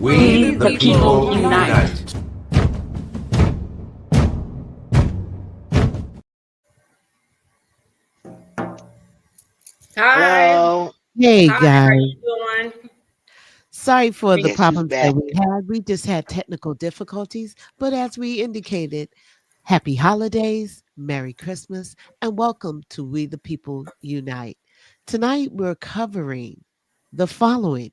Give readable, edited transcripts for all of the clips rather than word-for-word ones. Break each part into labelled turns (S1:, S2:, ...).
S1: We the people unite.
S2: Hi.
S3: Hello.
S4: Hey
S2: Hi, how
S4: guys,
S2: you doing?
S4: sorry for the
S3: Guess who's
S4: problems that
S3: back?
S4: we had. We just had technical difficulties, but as we indicated, happy holidays, Merry Christmas, and welcome to We the People Unite. Tonight we're covering the following: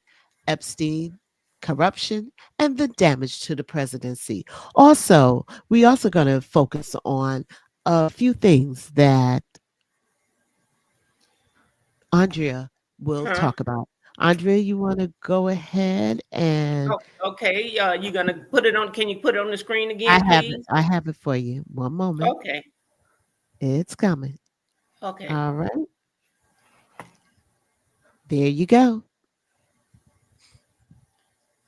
S4: Epstein, corruption, and the damage to the presidency. Also, we also going to focus on a few things that Andrea will
S2: Huh?
S4: talk about. Andrea, you want to go ahead and
S2: Oh, okay. You gonna put it on? Can you put it on the screen
S4: I
S2: again,
S4: have it.
S2: please?
S4: I have it for you. One moment.
S2: Okay.
S4: It's coming.
S2: Okay.
S4: All right. There you go.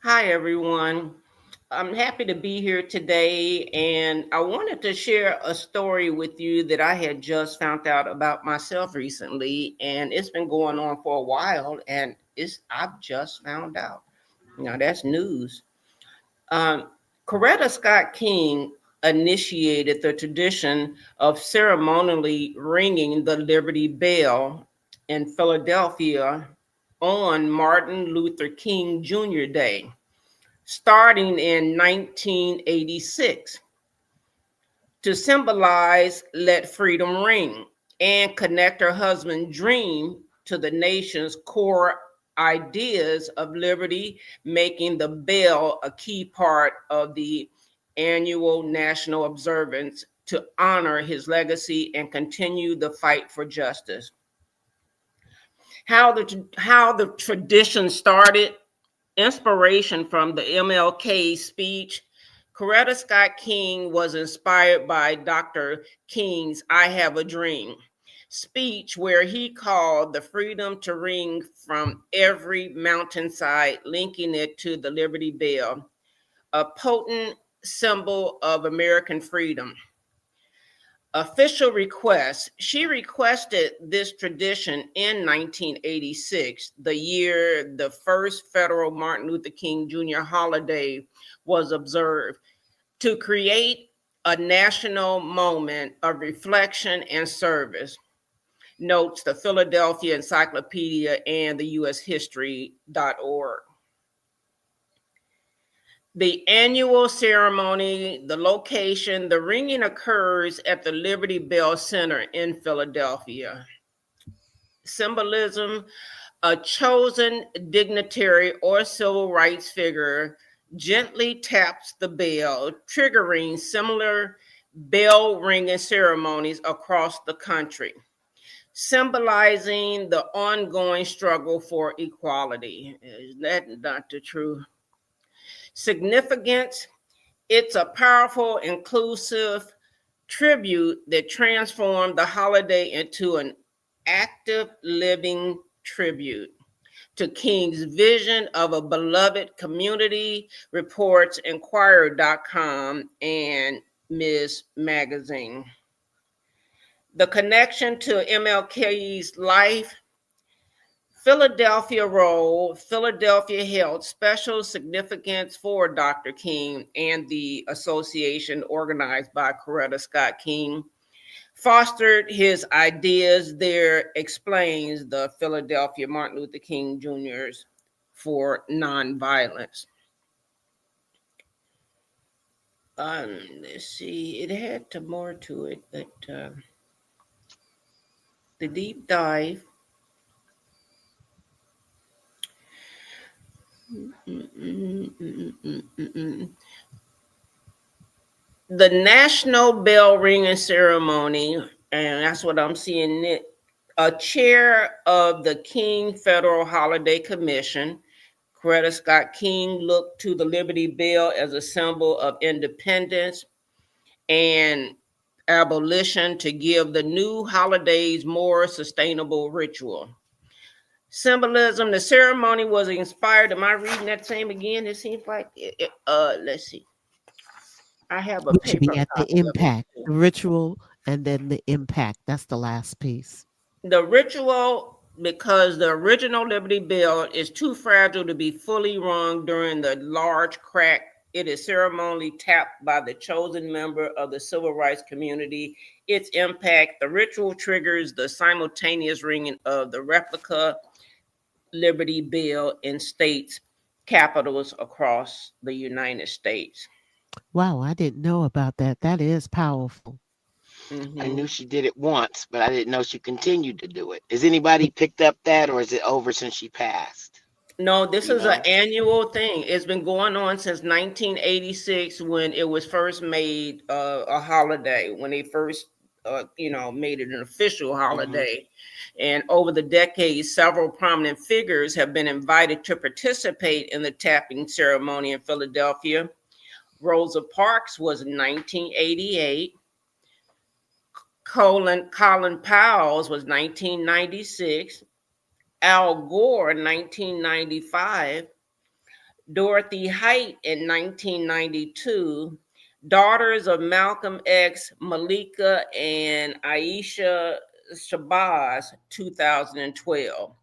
S2: Hi, everyone. I'm happy to be here today, and I wanted to share a story with you that I had just found out about myself recently, and it's been going on for a while, and I've just found out. Now that's news. Um, Coretta Scott King initiated the tradition of ceremonially ringing the Liberty Bell in Philadelphia on Martin Luther King Jr. Day, starting in 1986, to symbolize Let Freedom Ring and connect her husband's dream to the nation's core ideas of liberty, making the bell a key part of the annual national observance to honor his legacy and continue the fight for justice. How the tradition started: inspiration from the MLK speech. Coretta Scott King was inspired by Dr. King's I Have a Dream speech, where he called the freedom to ring from every mountainside, linking it to the Liberty Bell, a potent symbol of American freedom. Official request. She requested this tradition in 1986, the year the first federal Martin Luther King Jr. holiday was observed, to create a national moment of reflection and service, notes the Philadelphia Encyclopedia and the USHistory.org. The annual ceremony, the location, the ringing occurs at the Liberty Bell Center in Philadelphia. Symbolism: a chosen dignitary or civil rights figure gently taps the bell, triggering similar bell ringing ceremonies across the country, symbolizing the ongoing struggle for equality. Is that not the truth? Significance: it's a powerful, inclusive tribute that transformed the holiday into an active, living tribute to King's vision of a beloved community, reports Inquirer.com and Ms. Magazine. The connection to MLK's life: Philadelphia role. Philadelphia held special significance for Dr. King and the association organized by Coretta Scott King fostered his ideas. There explains the Philadelphia Martin Luther King Jr.'s for nonviolence. Let's see, it had more to it, but the deep dive. The National Bell Ringing Ceremony, and that's what I'm seeing it. A chair of the King Federal Holiday Commission, Coretta Scott King looked to the Liberty Bell as a symbol of independence and abolition to give the new holidays more sustainable ritual. Symbolism: the ceremony was inspired. Am I reading that same again? It seems like let's see. I have a
S4: You should be
S2: paper
S4: at the
S2: copy of it
S4: impact,
S2: too.
S4: the ritual, and then the impact. That's the last piece.
S2: The ritual because the original Liberty Bell is too fragile to be fully rung during the large crack. It is ceremonially tapped by the chosen member of the civil rights community. Its impact, the ritual triggers the simultaneous ringing of the replica Liberty Bell in states capitals across the United States.
S4: Wow, I didn't know about that. That is powerful.
S3: I knew
S2: Mhm.
S3: she did it once, but I didn't know she continued to do it. Has anybody picked up that, or is it over since she passed?
S2: No,
S3: Do
S2: this
S3: you
S2: is an
S3: know?
S2: annual thing. It's been going on since 1986 when it was first made a holiday, when they first, made it an official
S3: Hmm.
S2: holiday. And over the decades, several prominent figures have been invited to participate in the tapping ceremony in Philadelphia. Rosa Parks was in 1988. Colin Powell's was 1996. Al Gore, 1995. Dorothy Height in 1992, daughters of Malcolm X, Malika and Aisha Shabazz, 2012.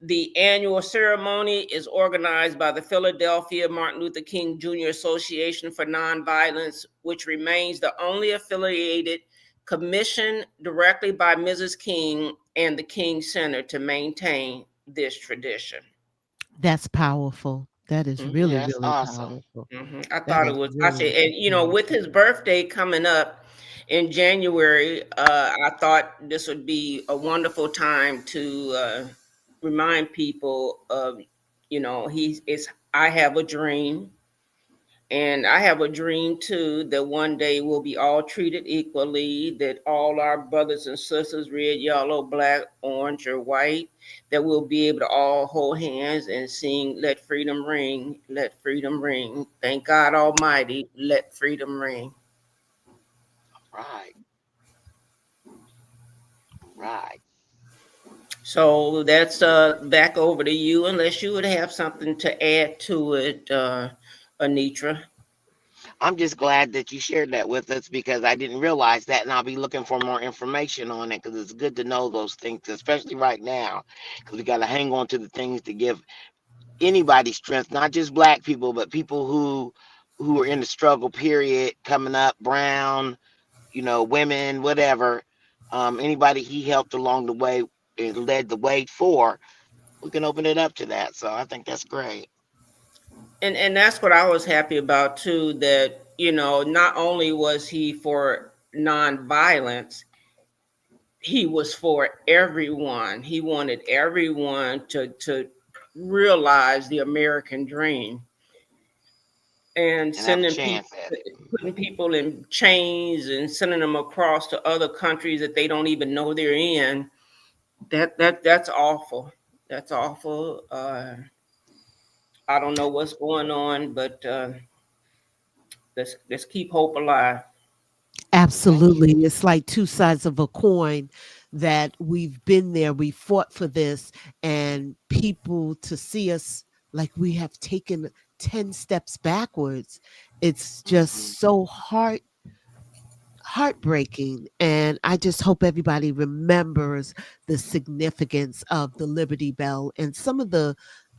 S2: The annual ceremony is organized by the Philadelphia Martin Luther King Jr. Association for Nonviolence, which remains the only affiliated commission directly by Mrs. King and the King Center to maintain this tradition.
S4: That's powerful. That is
S2: Mhm.
S4: really,
S3: Yeah, that's
S4: really
S3: awesome.
S4: powerful.
S2: I
S4: That
S2: thought it
S4: is
S2: was. I said,
S4: really
S2: and with
S4: powerful.
S2: his birthday coming up in January, I thought this would be a wonderful time to remind people of, he's. It's. I have a dream, and I have a dream too that one day we'll be all treated equally, that all our brothers and sisters, red, yellow, black, orange, or white, that we'll be able to all hold hands and sing, Let Freedom Ring, Let Freedom Ring. Thank God Almighty, let freedom ring.
S3: Right, right.
S2: So that's back over to you, unless you would have something to add to it, Anitra.
S3: I'm just glad that you shared that with us because I didn't realize that, and I'll be looking for more information on it because it's good to know those things, especially right now, because we got to hang on to the things to give anybody strength, not just black people, but people who are in the struggle period coming up, brown, women, whatever. Anybody he helped along the way and led the way for, we can open it up to that. So I think that's great.
S2: And that's what I was happy about too. That not only was he for nonviolence, he was for everyone. He wanted everyone to realize the American dream, and
S3: And have a
S2: sending people,
S3: chance at it.
S2: putting people in chains and sending them across to other countries that they don't even know they're in. That's awful. That's awful. I don't know what's going on, but let's keep hope alive.
S3: Thank you.
S4: Absolutely. It's like two sides of a coin that we've been there, we fought for this, and people to see us like we have taken 10 steps backwards. It's
S3: Hmm.
S4: just so heartbreaking, and I just hope everybody remembers the significance of the Liberty Bell and some of the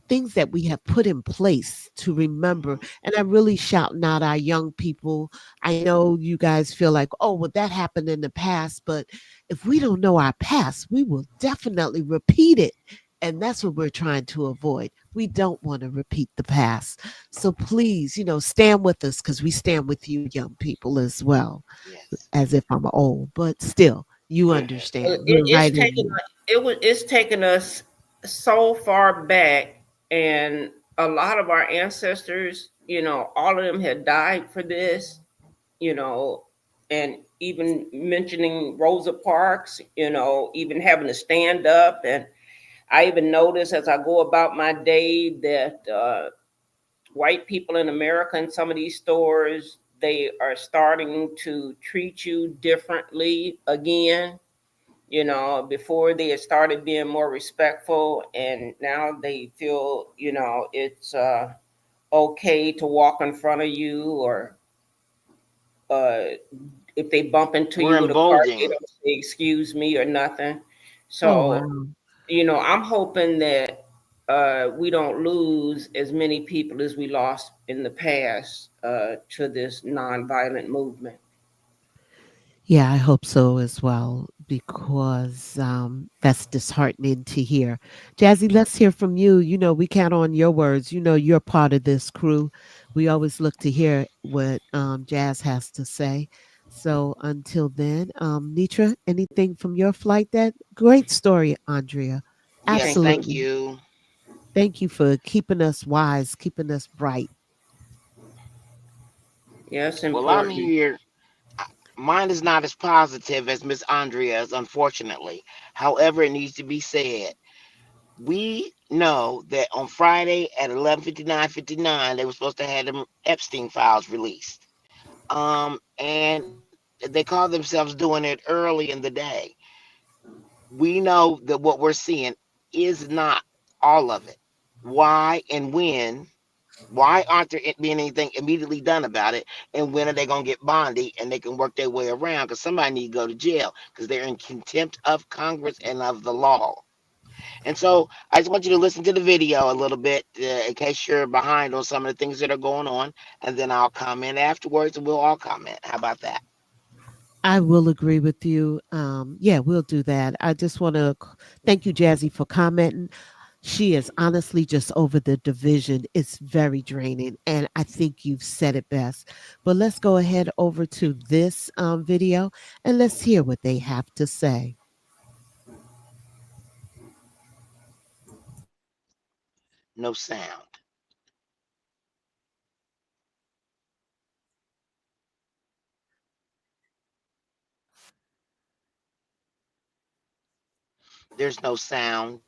S4: things that we have put in place to remember.
S3: Hmm.
S4: And I'm really shouting out our young people. I know you guys feel like, oh, well, that happened in the past, but if we don't know our past, we will definitely repeat it. And that's what we're trying to avoid. We don't want to repeat the past. So please, stand with us because we stand with you, young people, as well,
S3: Yes.
S4: as if I'm old, but still, you
S2: It,
S4: understand. We're
S2: it's
S4: right in
S2: taken
S4: there.
S2: it's taken us so far back, and a lot of our ancestors, all of them had died for this, you know, and even mentioning Rosa Parks, even having to stand up. And I even notice as I go about my day that white people in America in some of these stores, they are starting to treat you differently again. Before they had started being more respectful, and now they feel, it's okay to walk in front of you, or uh, if they bump into
S3: We're
S2: you with a car, they
S3: emboldened.
S2: don't say excuse me or nothing.
S4: Oh,
S2: So,
S4: wow.
S2: I'm hoping that we don't lose as many people as we lost in the past to this nonviolent movement.
S4: Yeah, I hope so as well, because that's disheartening to hear. Jazzy, let's hear from you. We count on your words. You're part of this crew. We always look to hear what Jazz has to say. So until then, Nitra, anything from your flight? That great story, Andrea.
S3: Yes,
S2: Thank you.
S3: thank
S4: Absolutely.
S3: you.
S4: Thank you for keeping us wise, keeping us bright.
S2: Yeah, it's
S3: Well, I'm
S2: important.
S3: here. Mine is not as positive as Miss Andrea's, unfortunately. However, it needs to be said. We know that on Friday at 11:59 they were supposed to have them Epstein files released. And they call themselves doing it early in the day. We know that what we're seeing is not all of it. Why and when? Why aren't there being anything immediately done about it? And when are they going to get bondy and they can work their way around? Because somebody need to go to jail because they're in contempt of Congress and of the law. And so I just want you to listen to the video a little bit in case you're behind on some of the things that are going on. And then I'll comment afterwards and we'll all comment. How about that?
S4: I will agree with you. Yeah, we'll do that. I just want to thank you, Jazzy, for commenting. She is honestly just over the division. It's very draining, and I think you've said it best. But let's go ahead over to this video and let's hear what they have to say.
S3: No sound. There's no sound.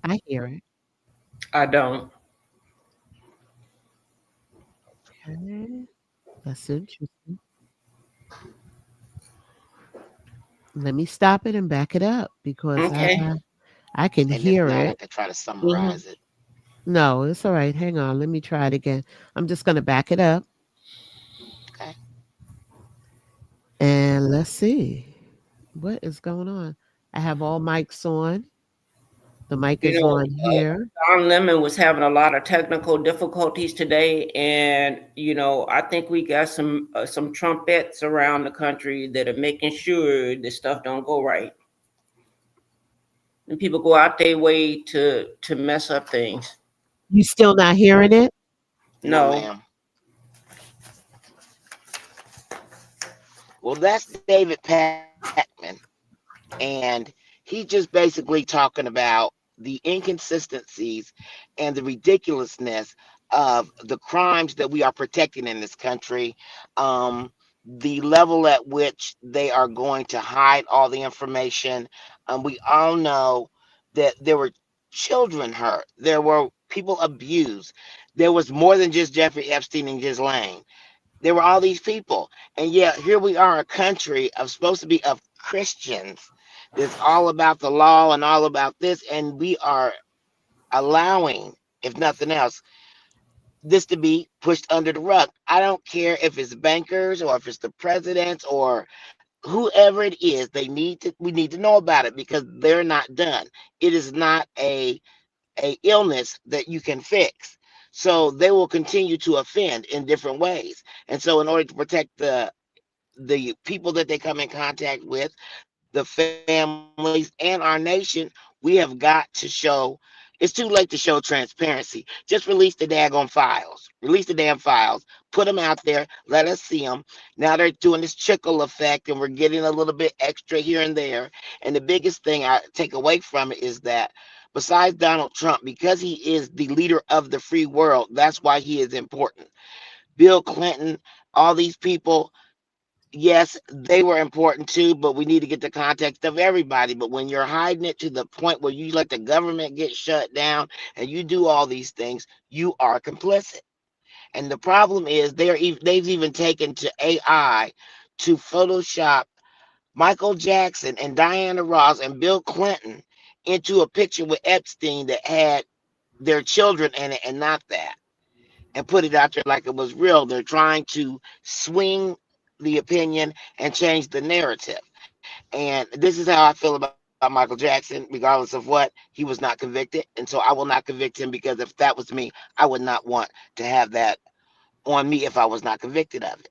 S4: I hear it.
S2: I don't.
S4: Okay, that's interesting. Let me stop it and back it up because
S2: Okay.
S4: I can
S3: And if
S4: hear
S3: not, I
S4: it.
S3: could try to
S4: Mhm.
S3: summarize it.
S4: No, it's all right. Hang on. Let me try it again. I'm just going to back it up
S3: Okay.
S4: and let's see what is going on. I have all mics on. The mic
S2: You
S4: is
S2: know,
S4: on here.
S2: Don Lemon was having a lot of technical difficulties today, and I think we got some trumpets around the country that are making sure this stuff don't go right, and people go out their way to mess up things.
S4: You still not hearing it?
S3: No,
S2: No,
S3: ma'am. Well, that's David Packman. And he's just basically talking about the inconsistencies and the ridiculousness of the crimes that we are protecting in this country, um, the level at which they are going to hide all the information. We all know that there were children hurt, there were people abused, there was more than just Jeffrey Epstein and Ghislaine. There were all these people, and yet here we are, a country of supposed to be of Christians that's all about the law and all about this, and we are allowing, if nothing else, this to be pushed under the rug. I don't care if it's bankers or if it's the presidents or whoever it is. We need to know about it because they're not done. It is not a illness that you can fix. So they will continue to offend in different ways. And so in order to protect the people that they come in contact with, the families and our nation, we have got to show, it's too late to show transparency. Just release the daggone files. Release the damn files. Put them out there. Let us see them. Now they're doing this trickle effect and we're getting a little bit extra here and there. And the biggest thing I take away from it is that besides Donald Trump, because he is the leader of the free world, that's why he is important. Bill Clinton, all these people, yes, they were important too, but we need to get the context of everybody. But when you're hiding it to the point where you let the government get shut down and you do all these things, you are complicit. And the problem is they've even taken to AI to Photoshop Michael Jackson and Diana Ross and Bill Clinton into a picture with Epstein that had their children in it and not that, and put it out there like it was real. They're trying to swing the opinion and change the narrative. And this is how I feel about Michael Jackson, regardless of what, he was not convicted. And so I will not convict him, because if that was me, I would not want to have that on me if I was not convicted of it.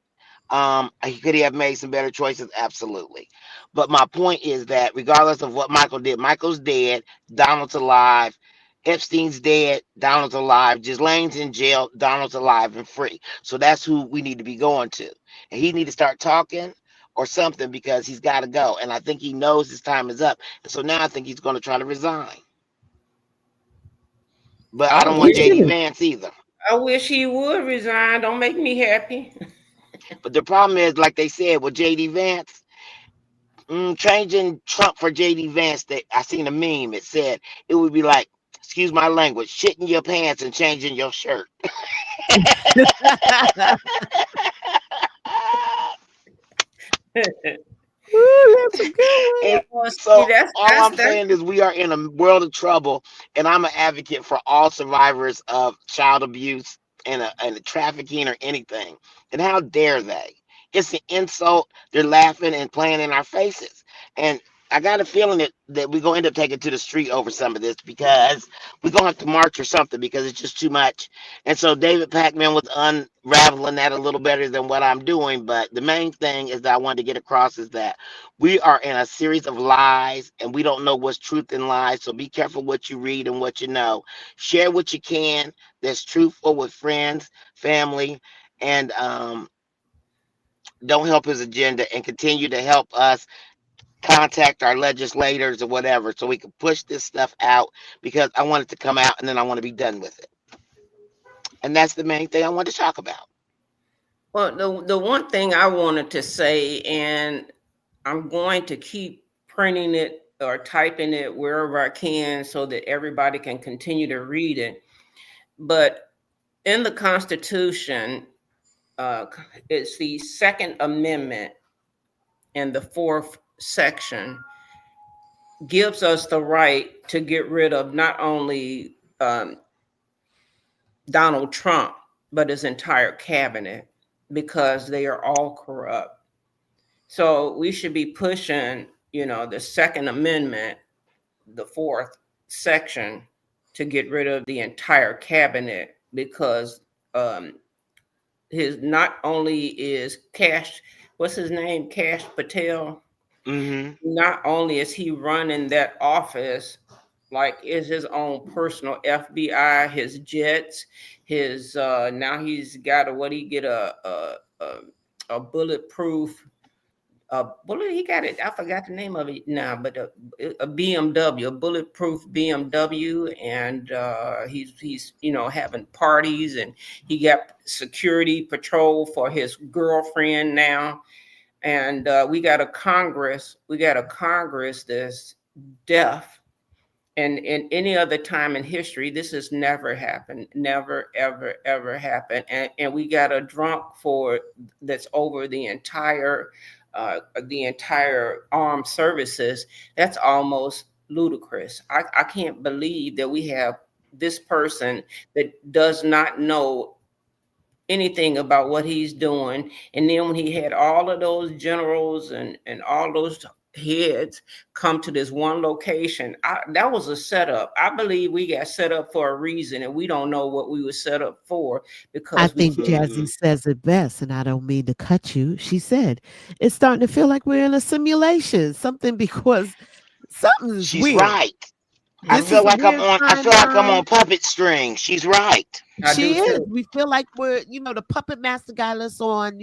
S3: Could he have made some better choices? Absolutely. But my point is that regardless of what Michael did, Michael's dead, Donald's alive, Epstein's dead, Donald's alive, Ghislaine's in jail, Donald's alive and free. So that's who we need to be going to. And he need to start talking or something, because he's got to go. And I think he knows his time is up. And so now I think he's going to try to resign. But
S2: I
S3: I don't want
S2: wish
S3: JD Vance either.
S2: I wish he would resign. Don't make me happy.
S3: But the problem is, like they said with JD Vance, changing Trump for JD Vance, that I seen a meme. It said it would be like, excuse my language, shitting your pants and changing your shirt.
S4: Ooh, that's a good one.
S3: And
S2: Well, see,
S3: so all I'm saying is we are in a world of trouble, and I'm an advocate for all survivors of child abuse and trafficking or anything. And how dare they? It's an insult. They're laughing and playing in our faces. And I got a feeling that we're going to end up taking to the street over some of this, because we're going to have to march or something, because it's just too much. And so David Packman was unraveling that a little better than what I'm doing. But the main thing is that I wanted to get across is that we are in a series of lies, and we don't know what's truth and lies. So be careful what you read and what you know. Share what you can that's truthful with friends, family, and don't help his agenda, and continue to help us contact our legislators or whatever, so we can push this stuff out, because I want it to come out and then I want to be done with it. And that's the main thing I want to talk about.
S2: Well, the one thing I wanted to say, and I'm going to keep printing it or typing it wherever I can so that everybody can continue to read it. But in the Constitution, it's the Second Amendment, and the fourth section gives us the right to get rid of not only Donald Trump, but his entire cabinet, because they are all corrupt. So we should be pushing, the Second Amendment, the fourth section, to get rid of the entire cabinet, because his not only is Cash, what's his name, Cash Patel.
S3: Mm-hmm.
S2: Not only is he running that office, like is his own personal FBI, his jets, his now he's got a what he get a bulletproof bullet. He got it. I forgot the name of it now, but a BMW, a bulletproof BMW, and he's having parties, and he got security patrol for his girlfriend now. And we got a Congress that's deaf. And in any other time in history, this has never happened, never, ever, ever happened. And we got a drunk for that's over the entire armed services. That's almost ludicrous. I can't believe that we have this person that does not know anything about what he's doing. And then when he had all of those generals and all those heads come to this one location, that was a setup. I believe we got set up for a reason, and we don't know what we were set up for,
S4: I
S2: because
S4: think Jazzy says it best, and I don't mean to cut you. She said, it's starting to feel like we're in a simulation, something because something is
S3: She's
S4: weird.
S3: right. I
S4: This
S3: feel
S4: is a
S3: like I'm
S4: weird
S3: on. I feel like I'm
S4: timeline.
S3: on puppet string. She's right.
S2: I do
S4: She is.
S2: too.
S4: We feel like we're, the puppet master got us on,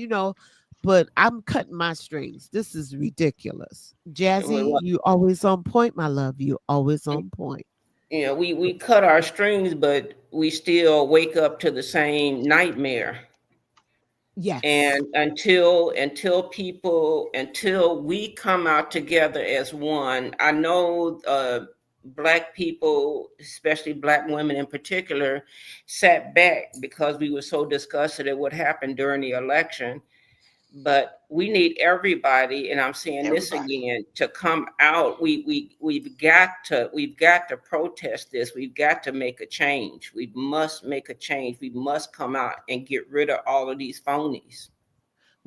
S4: but I'm cutting my strings. This is ridiculous. Jazzy,
S2: Well,
S4: you always on point, my love. You always on point.
S2: we cut our strings, but we still wake up to the same nightmare.
S4: Yes.
S2: And until we come out together as one. I know Black people, especially Black women in particular, sat back because we were so disgusted at what happened during the election. But we need everybody, and I'm saying this
S3: Everybody.
S2: again, to come out. We've got to protest this. We've got to make a change. We must make a change. We must come out and get rid of all of these phonies.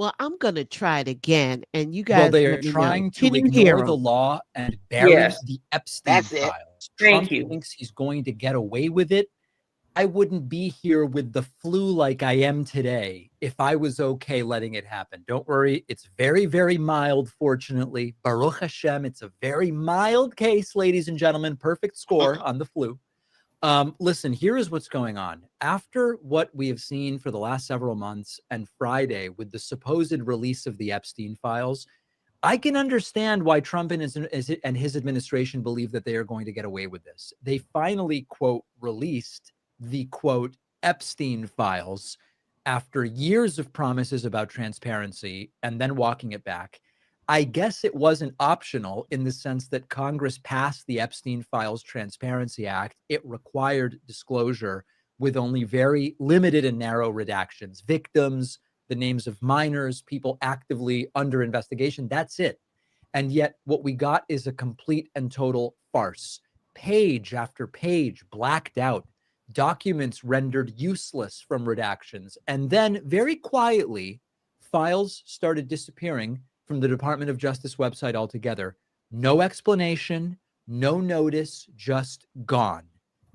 S4: Well, I'm going to try it again, and you
S1: Well,
S4: guys
S1: they are
S4: let me know.
S1: trying
S4: Can
S1: to
S4: you hear
S1: ignore the
S4: them?
S1: law and bury
S2: Yes.
S1: the Epstein
S3: That's it.
S1: files.
S2: Thank
S1: Trump
S2: you.
S1: thinks he's going to get away with it. I wouldn't be here with the flu like I am today if I was okay letting it happen. Don't worry. It's very, very mild, fortunately. Baruch Hashem, it's a very mild case, ladies and gentlemen. Perfect score on the flu. Listen, here is what's going on. After what we have seen for the last several months and Friday with the supposed release of the Epstein files, I can understand why Trump and his administration believe that they are going to get away with this. They finally, quote, released the, quote, Epstein files after years of promises about transparency and then walking it back. I guess it wasn't optional in the sense that Congress passed the Epstein Files Transparency Act. It required disclosure with only very limited and narrow redactions, victims, the names of minors, people actively under investigation. That's it. And yet, what we got is a complete and total farce. Page after page blacked out, documents rendered useless from redactions. And then, very quietly, files started disappearing from the Department of Justice website altogether. No explanation, no notice, just gone.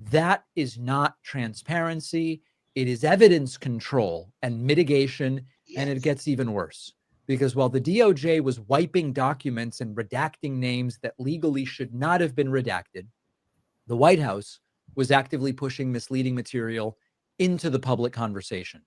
S1: That is not transparency. It is evidence control and mitigation, and it
S3: Yes.
S1: gets even worse. Because while the DOJ was wiping documents and redacting names that legally should not have been redacted, the White House was actively pushing misleading material into the public conversation.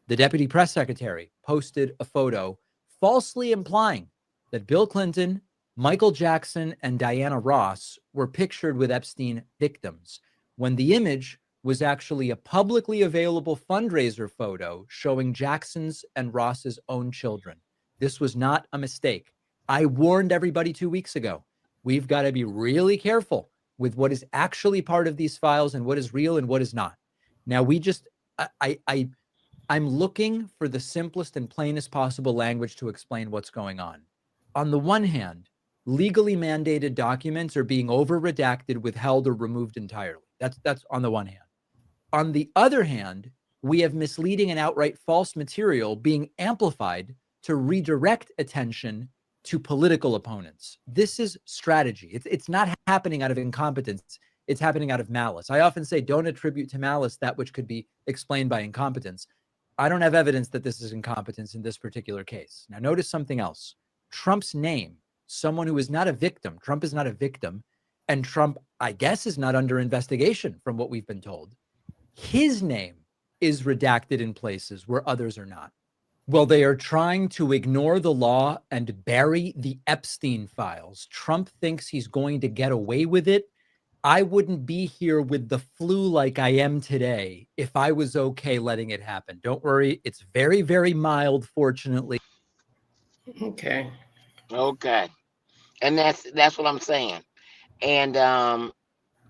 S1: The deputy press secretary posted a photo falsely implying that Bill Clinton, Michael Jackson, and Diana Ross were pictured with Epstein victims, when the image was actually a publicly available fundraiser photo showing Jackson's and Ross's own children. This was not a mistake. I warned everybody 2 weeks ago. We've got to be really careful with what is actually part of these files and what is real and what is not. Now we just, I'm looking for the simplest and plainest possible language to explain what's going on. On the one hand, legally mandated documents are being over redacted, withheld, or removed entirely. That's on the one hand. On the other hand, we have misleading and outright false material being amplified to redirect attention to political opponents. This is strategy. It's not happening out of incompetence. It's happening out of malice. I often say, don't attribute to malice that which could be explained by incompetence. I don't have evidence that this is incompetence in this particular case. Now, notice something else. Trump's name, someone who is not a victim. Trump is not a victim. And Trump, I guess, is not under investigation from what we've been told. His name is redacted in places where others are not. Well, they are trying to ignore the law and bury the Epstein files. Trump thinks he's going to get away with it. I wouldn't be here with the flu like I am today if I was okay letting it happen. Don't worry. It's very, very mild, fortunately.
S2: Okay.
S3: Okay. And that's what I'm saying. And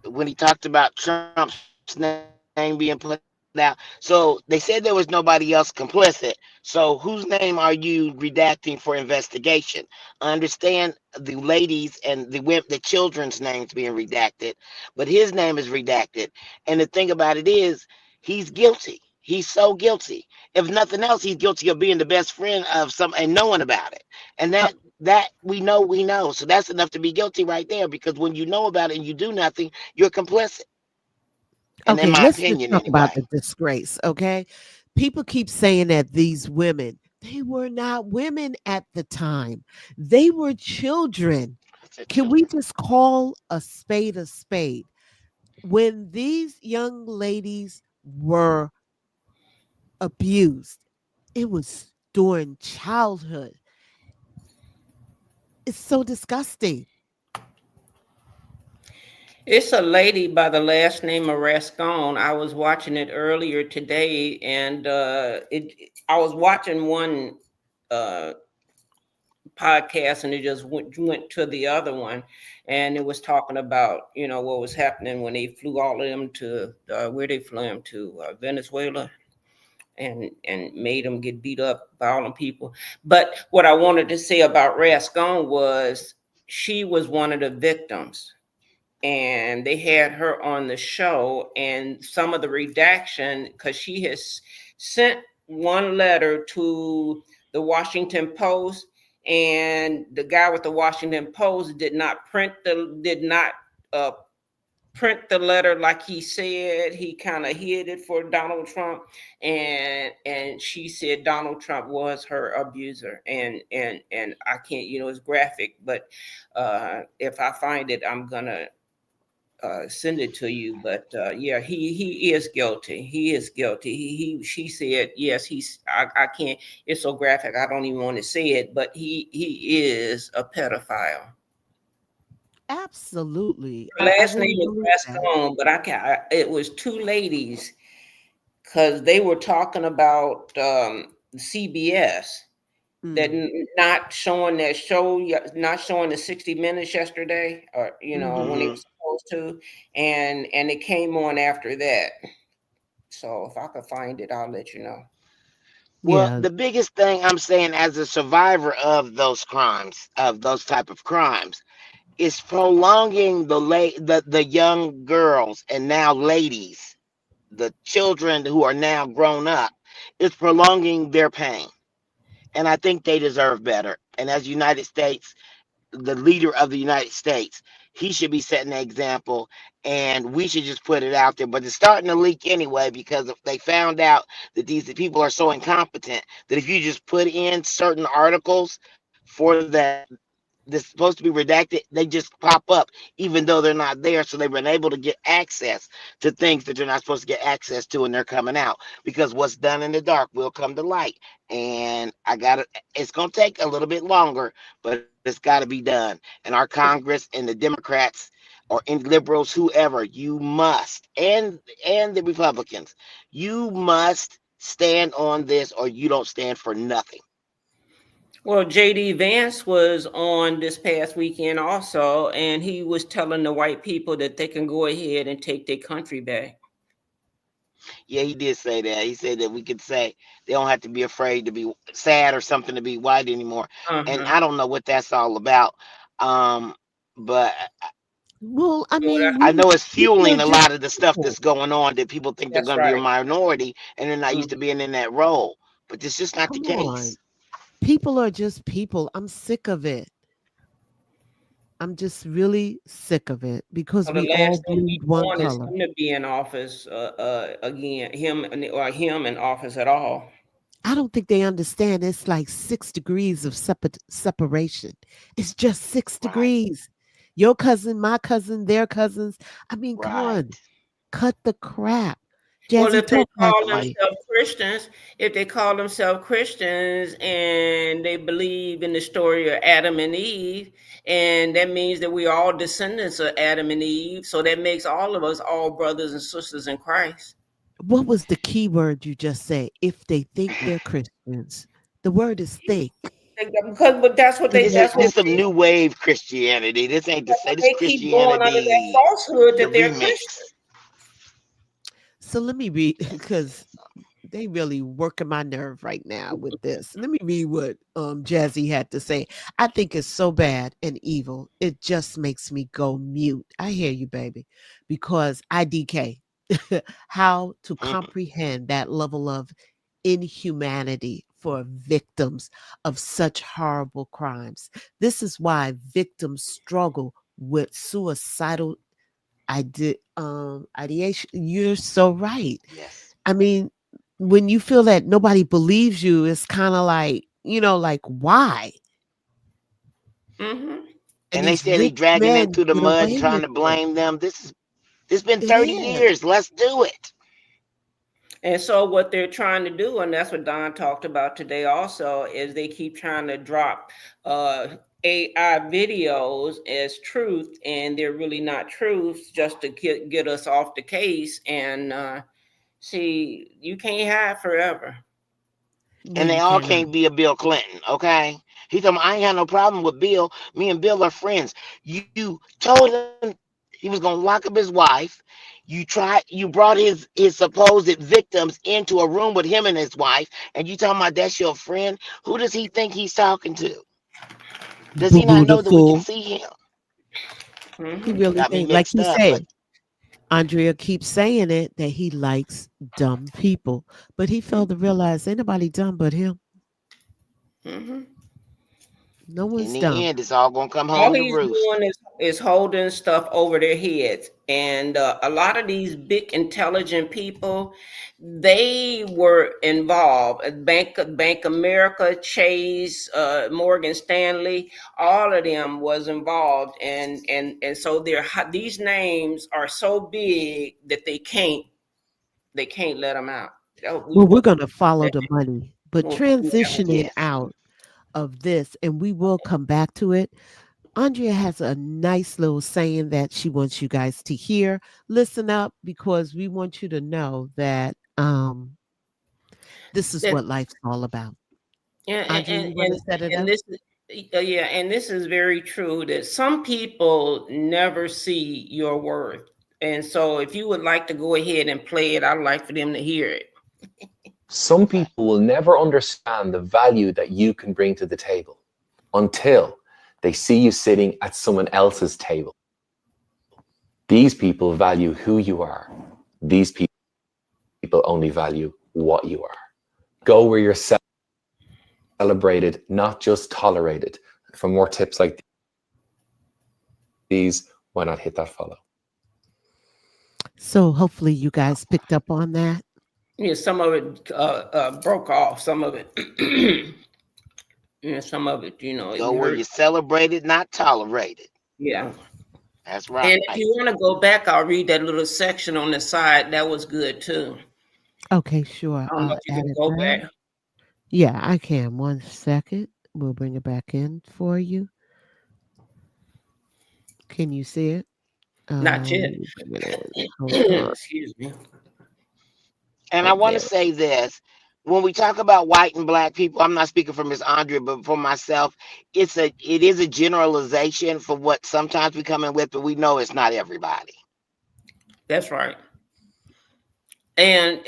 S3: when he talked about Trump's name being put out, so they said there was nobody else complicit. So whose name are you redacting for investigation? I understand the ladies and the children's names being redacted, but his name is redacted. And the thing about it is, he's guilty. He's so guilty. If nothing else, he's guilty of being the best friend of some and knowing about it. And
S4: Uh,
S3: that we know. So that's enough to be guilty right there. Because when you know about it and you do nothing, you're complicit. And in
S4: okay,
S3: my
S4: let's just
S3: opinion,
S4: talk about
S3: anyway.
S4: the disgrace, okay? People keep saying that these women, they were not women at the time. They were children.
S3: I said
S4: Can we
S3: children.
S4: just call a spade a spade? When these young ladies were abused, it was during childhood. It's so disgusting.
S2: It's a lady by the last name of Rascon. I was watching it earlier today, and I was watching one uh, podcast, and it just went to the other one, and it was talking about what was happening when they flew all of them to where they flew them to Venezuela, and made them get beat up by all them people. But what I wanted to say about Rascon was she was one of the victims, and they had her on the show, and some of the redaction, because she has sent one letter to the Washington Post, and the guy with the Washington Post did not uh, print the letter like he said. He kind of hid it for Donald Trump, and she said Donald Trump was her abuser, and I can't, it's graphic, but if I find it, I'm gonna send it to you. But yeah, he is guilty. He is guilty. She said yes. I can't. It's so graphic. I don't even want to say it. But he is a pedophile.
S4: Absolutely.
S2: Her
S4: I
S2: last
S4: really
S2: name is
S4: believe that.
S2: Gaston, but it was two ladies because they were talking about CBS that
S4: Mm.
S2: not showing that show, not showing the 60 Minutes yesterday, or when they
S4: Hmm.
S2: were supposed to, and it came on after that. So if I could find it, I'll let you know.
S3: Well,
S4: Yeah.
S3: the biggest thing I'm saying as a survivor of those crimes, of those type of crimes, is prolonging the young girls and now ladies, the children who are now grown up, is prolonging their pain. And I think they deserve better. And as United States, the leader of the United States, he should be setting an example, and we should just put it out there. But it's starting to leak anyway, because if they found out that these people are so incompetent that if you just put in certain articles for that that's supposed to be redacted, they just pop up even though they're not there. So they've been able to get access to things that they're not supposed to get access to, and they're coming out because what's done in the dark will come to light. And it's gonna take a little bit longer, but it's got to be done. And our Congress and the Democrats or in liberals, whoever, you must, and the Republicans, you must stand on this, or you don't stand for nothing.
S2: Well, JD Vance was on this past weekend also, and he was telling the white people that they can go ahead and take their country back.
S3: Yeah, he did say that. He said that we could say they don't have to be afraid to be sad or something to be white anymore. And
S2: Uh-huh.
S3: I don't know what that's all about. Um, but
S4: Well, I
S2: Well,
S4: mean,
S3: I know it's
S4: people are
S3: fueling a
S4: just
S3: lot of the stuff
S4: people.
S3: that's going on, that people think they're
S2: that's
S3: going to be a
S2: right.
S3: minority and they're not used to
S2: Mhm.
S3: being in that role. But it's just not the
S4: Come on.
S3: case.
S4: People are just people. I'm sick of it. I'm just really sick of it because
S2: So the
S4: we all
S2: last thing we
S4: bleed one
S2: want is
S4: color.
S2: him to be in office again, him in office at all.
S4: I don't think they understand it's like 6 degrees of separation. It's just six
S3: Right,
S4: degrees. Your cousin, my cousin, their cousins. I mean, come on.
S3: right.
S4: Cut the crap.
S2: Well,
S4: Jazzy,
S2: if they
S4: talk like
S2: call
S4: a white.
S2: themselves Christians, and they believe in the story of Adam and Eve, and that means that we all descendants of Adam and Eve, so that makes all of us all brothers and sisters in Christ.
S4: What was the key word you just said? If they think they're Christians. The word is think.
S2: But
S4: And they're
S2: that's what
S3: This some
S2: they,
S3: new wave Christianity. This ain't the say. This
S2: they keep going under that
S3: Christianity,
S2: falsehood
S3: the
S2: that they're Christian.
S3: remix.
S4: so let me read because they really working my nerve right now with this. Let me read what Jazzy had to say. I think it's so bad and evil. It just makes me go mute. I hear you, baby, because IDK. How to
S3: Mm-mm.
S4: comprehend that level of inhumanity for victims of such horrible crimes. This is why victims struggle with suicidal ideation. You're so right.
S3: Yes.
S4: I mean, when you feel that nobody believes you, it's kind of like, like why?
S2: Hmm.
S4: And
S3: And they
S4: these
S3: say they
S4: rich
S3: dragging them
S4: men
S3: through the
S4: get
S3: mud and
S4: away
S3: trying
S4: with
S3: to
S4: it.
S3: blame them. This been
S4: It
S3: 30
S4: is.
S3: years. Let's do it.
S2: And so what they're trying to do, and that's what Don talked about today also, is they keep trying to drop AI videos as truth, and they're really not truths, just to get us off the case. And see, you can't hide forever.
S4: No,
S3: And they
S4: you
S3: all
S4: cannot.
S3: can't be a Bill Clinton, okay? He told me I ain't had no problem with Bill. Me and Bill are friends. You told him he was gonna lock up his wife. You brought his supposed victims into a room with him and his wife, and you talking about that's your friend? Who does he think he's talking to? Does
S4: Boo
S3: he not
S4: boo the
S3: know that we can
S4: fool.
S3: see him?
S4: He
S2: Hmm.
S4: really
S3: Got me
S4: think, like
S3: mixed
S4: he
S3: up, but
S4: said, Andrea keeps saying it that he likes dumb people, but he failed to realize ain't nobody dumb but him.
S2: Mm-hmm.
S4: No
S3: In
S4: one's
S3: the
S4: dumb.
S3: end, it's all gonna come
S2: All
S3: home to
S2: he's
S3: roost.
S2: doing is holding stuff over their heads. And a lot of these big intelligent people, they were involved. Bank America, Chase, Morgan Stanley, all of them was involved. And so these names are so big that they can't let them out.
S4: Well, we're going to follow the money, but
S2: Yeah.
S4: transitioning
S3: Yes.
S4: out of this, and we will come back to it. Andrea has a nice little saying that she wants you guys to hear. Listen up because we want you to know that this is
S2: That
S4: what life's all about.
S2: And
S4: Andrea,
S2: and
S4: you want to
S2: and,
S4: set it
S2: and
S4: up?
S2: this is yeah, and this is very true that some people never see your worth. And so if you would like to go ahead and play it, I'd like for them to hear it.
S5: Some
S3: Okay.
S5: people will never understand the value that you can bring to the table until they see you sitting at someone else's table. These people value who you are. These people only value what you are. Go where you're celebrated, not just tolerated. For more tips like these, why not hit that follow?
S4: So hopefully you guys picked up on that.
S2: Yeah, some of it broke off. Some of it, some of it,
S3: Go
S2: we
S3: where
S2: heard.
S3: you're celebrated, not tolerated.
S2: Yeah.
S3: That's right.
S2: And if you want to go back, I'll read that little section on the side. That was good too.
S4: Okay, sure.
S2: I don't know
S4: I'll
S2: if you
S4: add
S2: can
S4: it
S2: go
S4: back.
S2: back.
S4: Yeah, I can. 1 second. We'll bring it back in for you. Can you see it?
S2: Not
S4: Let
S2: yet.
S4: me bring it in. Hold on.
S2: Excuse me.
S3: And I
S4: Oh,
S3: want to
S4: there.
S3: say this. When we talk about white and black people, I'm not speaking for Miss Andrea, but for myself, it is a generalization for what sometimes we come in with, but we know it's not everybody.
S2: That's right. And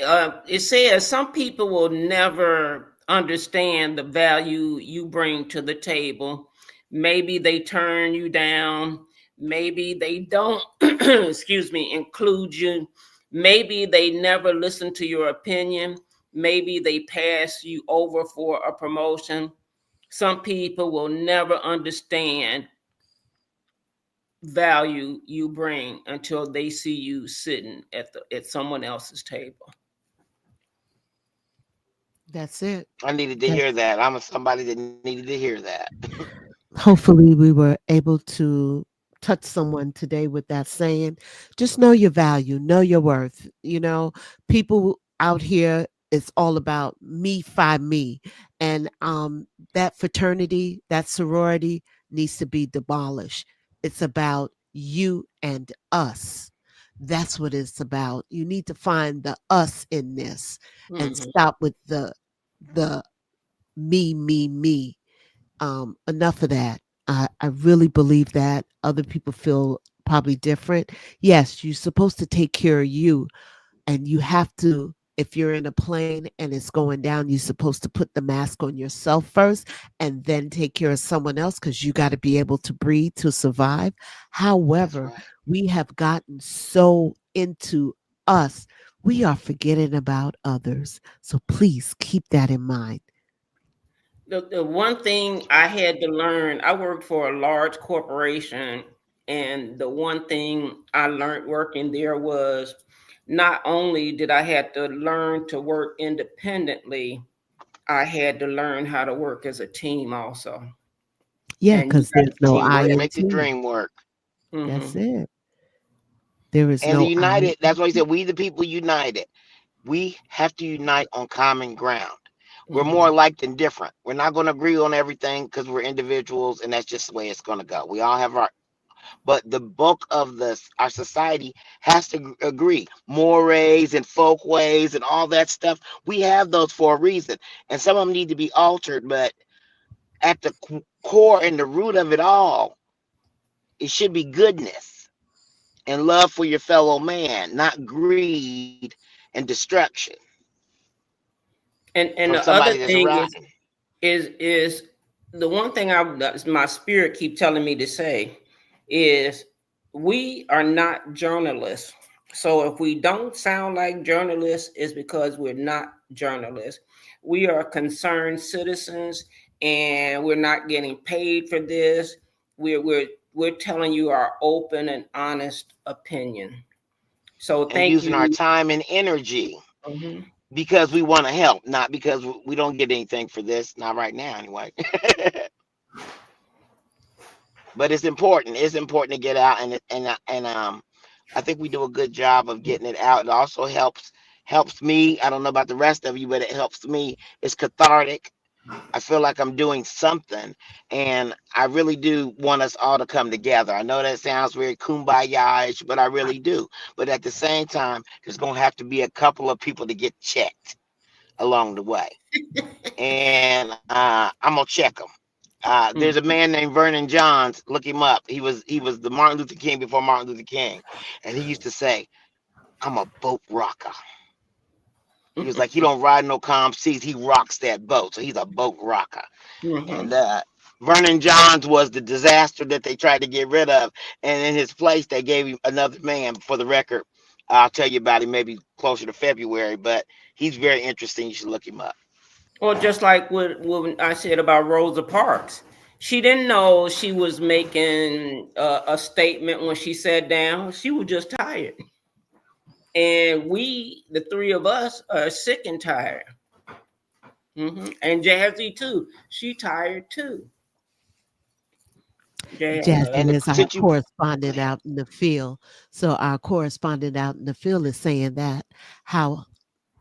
S2: it says some people will never understand the value you bring to the table. Maybe they turn you down. Maybe they don't, excuse me, include you. Maybe they never listen to your opinion. Maybe they pass you over for a promotion. Some people will never understand value you bring until they see you sitting at someone else's table.
S4: That's it.
S3: I needed to hear
S4: That's
S3: that. I'm somebody that needed to hear that.
S4: hopefully we were able to touch someone today with that saying. Just know your value, know your worth. People out here, it's all about me fi me. And that fraternity, that sorority needs to be demolished. It's about you and us. That's what it's about. You need to find the us in this and
S2: Mhm.
S4: stop with the me. Enough of that. I really believe that other people feel probably different. Yes, you're supposed to take care of you, and you have to. If you're in a plane and it's going down, you're supposed to put the mask on yourself first and then take care of someone else because you got to be able to breathe to survive.
S3: That's
S4: However,
S3: right.
S4: we have gotten so into us, we are forgetting about others. So please keep that in mind.
S2: The one thing I had to learn, I worked for a large corporation, and the one thing I learned working there was not only did I have to learn to work independently, I had to learn how to work as a team also.
S4: Yeah,
S2: And you
S4: because
S2: got
S4: there's no I
S3: Teamwork
S4: in
S3: make the
S4: team.
S3: dream work.
S4: That's
S2: hmm
S4: it. There is
S3: And the
S4: no I.
S3: united, that's why he said, we the people united. We have to unite on common ground. We're more
S2: hmm
S3: alike than different. We're not going to agree on everything because we're individuals, and that's just the way it's going to go. We all have our, but the bulk of our society has to agree. Mores and folkways and all that stuff. We have those for a reason, and some of them need to be altered. But at the core and the root of it all, it should be goodness and love for your fellow man, not greed and destruction
S2: and
S3: from
S2: the
S3: somebody
S2: other
S3: that's
S2: thing is
S3: rotten.
S2: is is the one thing my spirit keep telling me to say is we are not journalists. So if we don't sound like journalists, it's because we're not journalists. We are concerned citizens, and we're not getting paid for this. We're telling you our open and honest opinion. So
S3: And
S2: thank
S3: using our
S2: you.
S3: time and energy
S2: Mhm.
S3: because we want to help, not because we don't get anything for this. Not right now, anyway. But it's important. It's important to get out, and I think we do a good job of getting it out. It also helps me. I don't know about the rest of you, but it helps me. It's cathartic. I feel like I'm doing something, and I really do want us all to come together. I know that sounds very kumbaya-ish, but I really do. But at the same time, there's gonna have to be a couple of people to get checked along the way, and I'm gonna check them. There's a man named Vernon Johns. Look him up. He was the Martin Luther King before Martin Luther King, and he used to say, "I'm a boat rocker." He was like, he don't ride no calm seas. He rocks that boat, so he's a boat rocker.
S2: Mhm.
S3: And Vernon Johns was the disaster that they tried to get rid of, and in his place they gave him another man. For the record, I'll tell you about him maybe closer to February, but he's very interesting. You should look him up.
S2: Well, just like what I said about Rosa Parks, she didn't know she was making a statement when she sat down. She was just tired, and we, the three of us, are sick and tired. And Jazzy too. She tired too.
S4: Jazzy
S3: And
S4: is our
S3: since you
S4: correspondent out in the field. So our correspondent out in the field is saying that how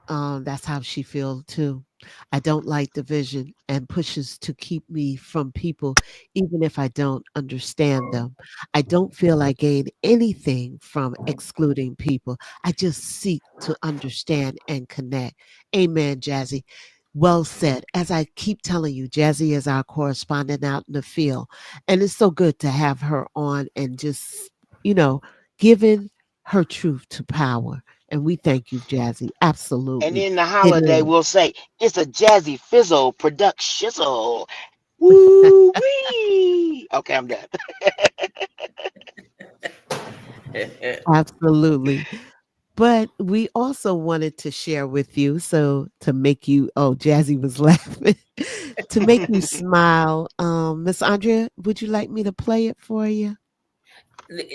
S4: that's how she feels too. I don't like division and pushes to keep me from people, even if I don't understand them. I don't feel I gain anything from excluding people. I just seek to understand and connect. Amen, Jazzy. Well said. As I keep telling you, Jazzy is our correspondent out in the field. And it's so good to have her on and just, you know, giving her truth to power. And we thank you, Jazzy.
S3: and
S4: Absolutely.
S3: in the
S4: It
S3: holiday
S4: is.
S3: we'll say it's a Jazzy Fizzle production. Woo wee. Okay, I'm done.
S4: Absolutely. But we also wanted to share with you, so to make you, oh, Jazzy was laughing, to make you smile. Miss Andrea, would you like me to play it for you?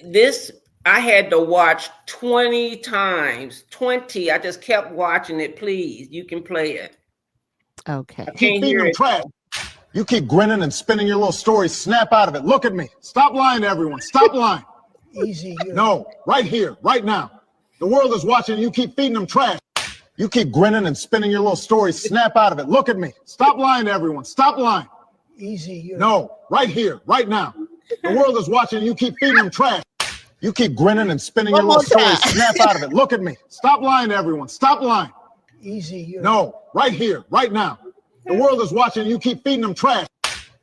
S2: This I had to watch 20 times. 20. I just kept watching it. Please, you can play it. I
S4: Okay.
S6: Keep
S2: can't
S6: feeding
S2: hear
S6: them
S2: it
S6: trash.
S2: though.
S6: You keep grinning and spinning your little stories. Snap out of it. Look at me. Stop lying to everyone. Stop lying. Easy. No, right here, right now. The world is watching. You keep feeding them trash. You keep grinning and spinning your little stories. Snap out of it. Look at me. Stop lying to everyone. Stop lying. Easy. No, right here, right now. The world is watching. You keep feeding them trash. You keep grinning and spinning your
S4: One
S6: little
S4: more time.
S6: stories. Snap out of it. Look at me. Stop lying to everyone. Stop lying. Easy. No, right here, right now. The world is watching. You keep feeding them trash.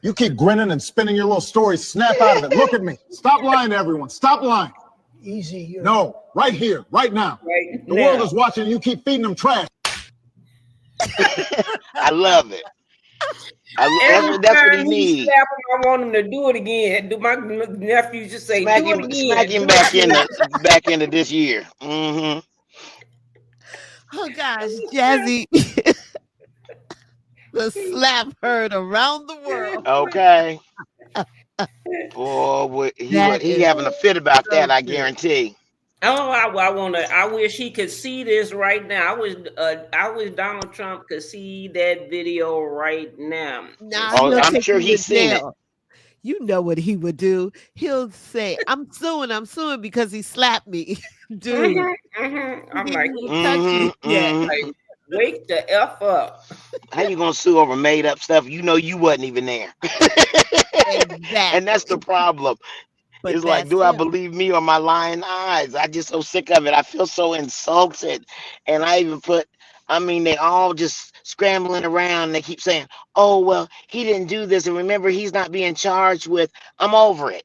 S6: You keep grinning and spinning your little stories. Snap out of it. Look at me. Stop lying to everyone. Stop lying. Easy. No, right here, right now.
S2: Right
S6: The world
S2: now.
S6: is watching. You keep feeding them trash.
S3: I love it.
S2: Every
S3: That's what he
S2: time he
S3: needs.
S2: slap him, I want him to do it again. Do my nephew just say,
S3: Smack
S2: do it
S3: him, smack
S2: again,
S3: him
S2: do it
S3: back into this year. Mm-hmm.
S4: Oh gosh, Jazzy, the slap heard around the world.
S3: Okay. Boy,
S4: That
S3: he
S4: is
S3: having a fit about
S4: so
S3: that, I
S4: good.
S3: guarantee.
S2: Oh, I want to. I wish he could see this right now. I wish Donald Trump could see that video right now.
S4: Nah,
S3: Oh,
S4: he'll
S3: I'm
S4: take
S3: sure
S4: you to
S3: he's seen it.
S4: jail. You know what he would do. He'll say, I'm suing because he slapped me. Dude, you
S2: I'm
S4: didn't
S2: like,
S4: even touch
S3: Mm-hmm.
S4: me yet.
S3: Mm-hmm.
S2: like, wake the f up.
S3: How you gonna sue over made up stuff? You know you wasn't even there. And that's the
S4: Exactly.
S3: problem.
S4: But
S3: It's like,
S4: that's
S3: do I
S4: him.
S3: believe me or my lying eyes? I just so sick of it. I feel so insulted. And I even I mean, they all just scrambling around. They keep saying, oh, well, he didn't do this. And remember, he's not being charged with, I'm over it.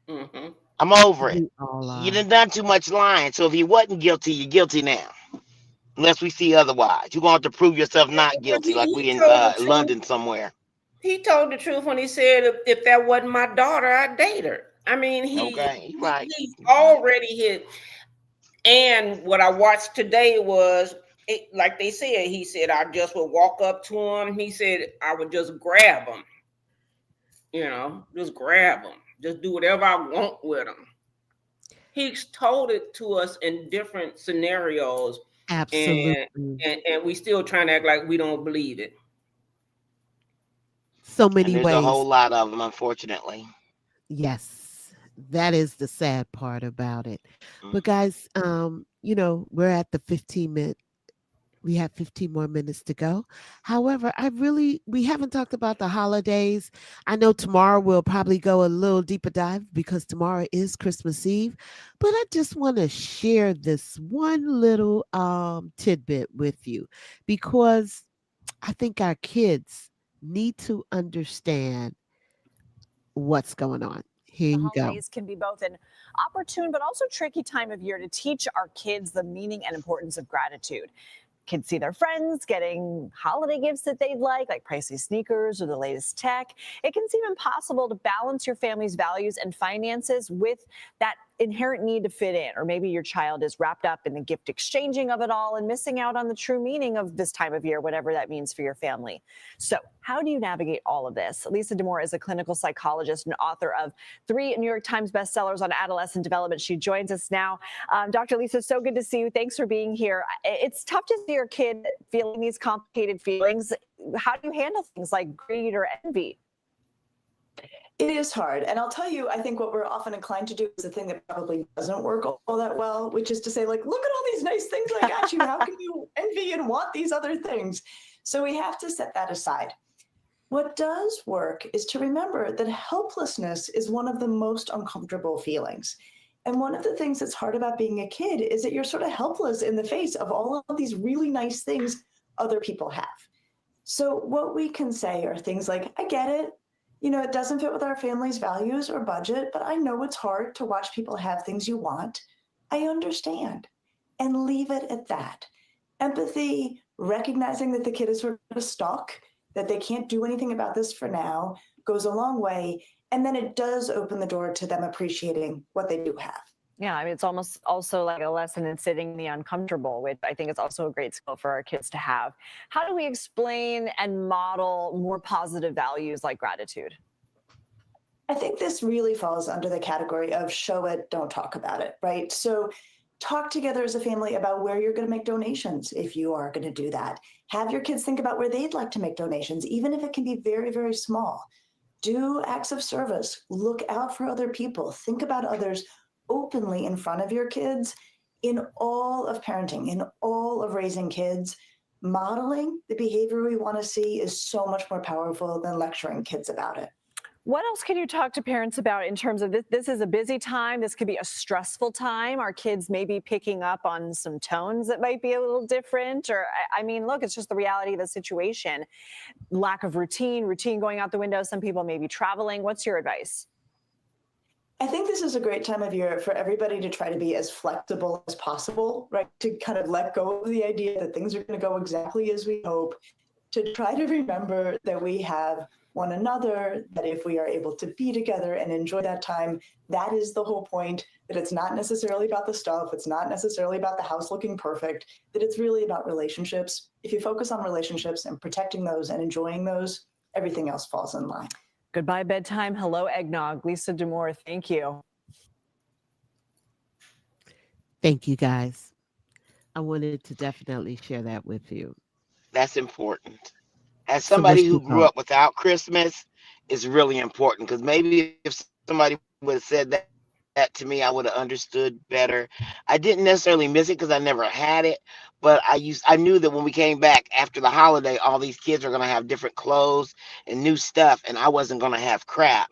S2: Hmm.
S3: I'm over it.
S4: We all
S3: You
S4: are.
S3: done too much lying. So if he wasn't guilty, you're guilty now. Unless we see otherwise. You're going to have to prove yourself not
S2: But
S3: guilty, like we
S2: he
S3: in
S2: told the truth.
S3: London somewhere.
S2: He told the truth when he said, if that wasn't my daughter, I'd date her. I mean,
S3: Okay, right.
S2: he's already hit. And what I watched today was like they said, he said, I just would walk up to him. He said, I would just grab him, just grab him, just do whatever I want with him. He's told it to us in different scenarios,
S4: Absolutely.
S2: and we still trying to act like we don't believe it.
S4: So
S3: And
S4: many
S3: there's a whole
S4: ways.
S3: lot of them, unfortunately.
S4: Yes, that is the sad part about it. But
S3: Mhm.
S4: guys, we're at the 15-minute. We have 15 more minutes to go. However, we haven't talked about the holidays. I know tomorrow we'll probably go a little deeper dive because tomorrow is Christmas Eve. But I just want to share this one little tidbit with you because I think our kids need to understand what's going on. Here
S7: The
S4: you go.
S7: holidays can be both an opportune but also tricky time of year to teach our kids the meaning and importance of gratitude. Kids see their friends getting holiday gifts that they'd like pricey sneakers or the latest tech. It can seem impossible to balance your family's values and finances with that inherent need to fit in. Or maybe your child is wrapped up in the gift exchanging of it all and missing out on the true meaning of this time of year, whatever that means for your family. So how do you navigate all of this? Lisa D'Amour is a clinical psychologist and author of 3 New York Times bestsellers on adolescent development. She joins us now. Dr. Lisa, so good to see you. Thanks for being here. It's tough to see your kid feeling these complicated feelings. How do you handle things like greed or envy?
S8: It is hard. And I'll tell you, I think what we're often inclined to do is the thing that probably doesn't work all that well, which is to say, look at all these nice things I got you. How can you envy and want these other things? So we have to set that aside. What does work is to remember that helplessness is one of the most uncomfortable feelings. And one of the things that's hard about being a kid is that you're sort of helpless in the face of all of these really nice things other people have. So what we can say are things like, I get it. It doesn't fit with our family's values or budget, but I know it's hard to watch people have things you want. I understand. And leave it at that. Empathy, recognizing that the kid is sort of stuck, that they can't do anything about this for now, goes a long way. And then it does open the door to them appreciating what they do have.
S7: Yeah, I mean, it's almost also like a lesson in sitting in the uncomfortable, which I think is also a great skill for our kids to have. How do we explain and model more positive values like gratitude?
S8: I think this really falls under the category of show it, don't talk about it, right? So talk together as a family about where you're going to make donations if you are going to do that. Have your kids think about where they'd like to make donations, even if it can be very, very small. Do acts of service. Look out for other people. Think about others openly in front of your kids. In all of parenting, in all of raising kids, modeling the behavior we want to see is so much more powerful than lecturing kids about it.
S7: What else can you talk to parents about in terms of this? This is a busy time. This could be a stressful time. Our kids may be picking up on some tones that might be a little different. Or, I mean, look, it's just the reality of the situation. Lack of routine going out the window. Some people may be traveling. What's your advice?
S8: I think this is a great time of year for everybody to try to be as flexible as possible, right? To kind of let go of the idea that things are going to go exactly as we hope, to try to remember that we have one another, that if we are able to be together and enjoy that time, that is the whole point, that it's not necessarily about the stuff, it's not necessarily about the house looking perfect, that it's really about relationships. If you focus on relationships and protecting those and enjoying those, everything else falls in line.
S7: Goodbye bedtime. Hello eggnog. Lisa D'Amour, thank you.
S4: Thank you, guys. I wanted to definitely share that with you.
S3: That's important. As
S4: So much
S3: somebody
S4: to
S3: who grew
S4: talk.
S3: up without Christmas, it's really important because maybe if somebody would have said that to me, I would have understood better. I didn't necessarily miss it because I never had it, but I knew that when we came back after the holiday, all these kids are gonna have different clothes and new stuff, and I wasn't gonna have crap.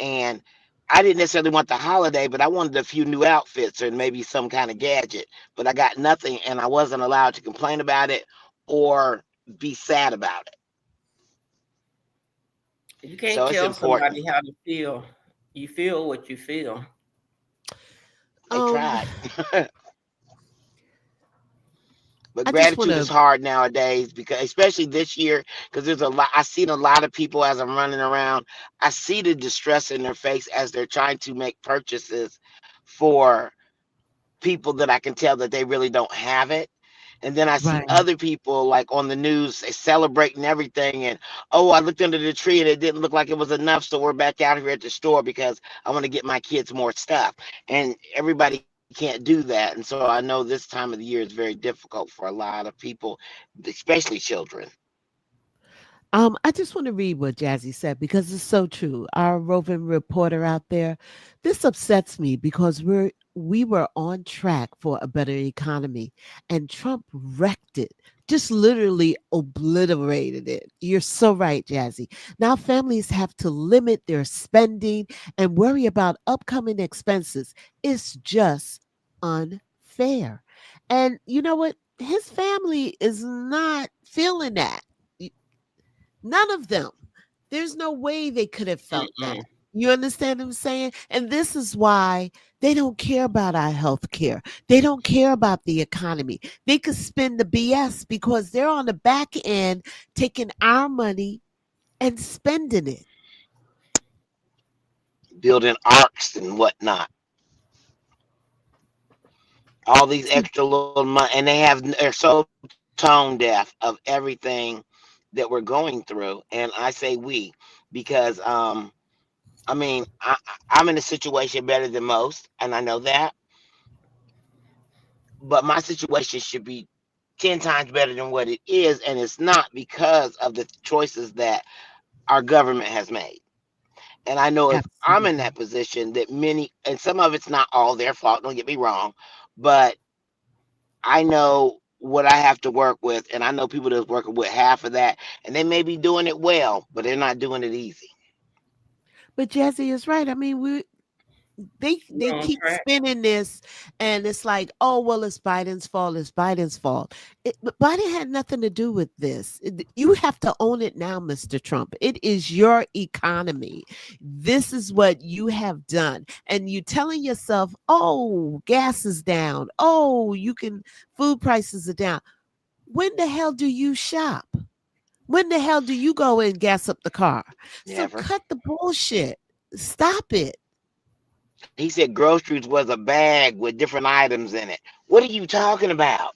S3: And I didn't necessarily want the holiday, but I wanted a few new outfits or maybe some kind of gadget. But I got nothing, and I wasn't allowed to complain about it or be sad about it.
S2: You can't
S3: So it's
S2: tell
S3: important.
S2: somebody how to feel. You feel what you feel.
S3: They tried. But
S4: I just want
S3: gratitude is
S4: to,
S3: hard nowadays because especially this year, because there's a lot. I seen a lot of people as I'm running around. I see the distress in their face as they're trying to make purchases for people that I can tell that they really don't have it. And then I see
S4: Right.
S3: other people like on the news celebrating everything. And, oh, I looked under the tree and it didn't look like it was enough. So we're back out here at the store because I want to get my kids more stuff. And everybody can't do that. And so I know this time of the year is very difficult for a lot of people, especially children.
S4: I just want to read what Jazzy said because it's so true. Our roving reporter out there, this upsets me because we were on track for a better economy, and Trump wrecked it. Just literally obliterated it. You're so right, Jazzy. Now families have to limit their spending and worry about upcoming expenses. It's just unfair. And you know what? His family is not feeling that. None of them. There's no way they could have felt that.
S2: Mm-mm.
S4: You understand what I'm saying? And this is why they don't care about our health care. They don't care about the economy. They could spend the BS because they're on the back end taking our money and spending it.
S3: Building arcs and whatnot. All these
S4: See,
S3: extra little money, and they're so tone deaf of everything that we're going through. And I say we because I mean I'm in a situation better than most, and I know that, but my situation should be 10 times better than what it is, and it's not because of the choices that our government has made. And I know if I'm in
S4: absolutely.
S3: that position, that many, and some of it's not all their fault, don't get me wrong, but I know what I have to work with, and I know people that's working with half of that, and they may be doing it well, but they're not doing it easy.
S4: But Jazzy is right. I mean, they
S2: We're on
S4: keep
S2: track.
S4: spinning this, and it's like, oh well, it's Biden's fault. It's Biden's fault. But Biden had nothing to do with this. You have to own it now, Mr. Trump. It is your economy. This is what you have done, and you telling yourself, oh, gas is down. Oh, you can. Food prices are down. When the hell do you shop? When the hell do you go and gas up the car? So
S3: Never.
S4: cut the bullshit. Stop it.
S3: He said groceries was a bag with different items in it. What are you talking about?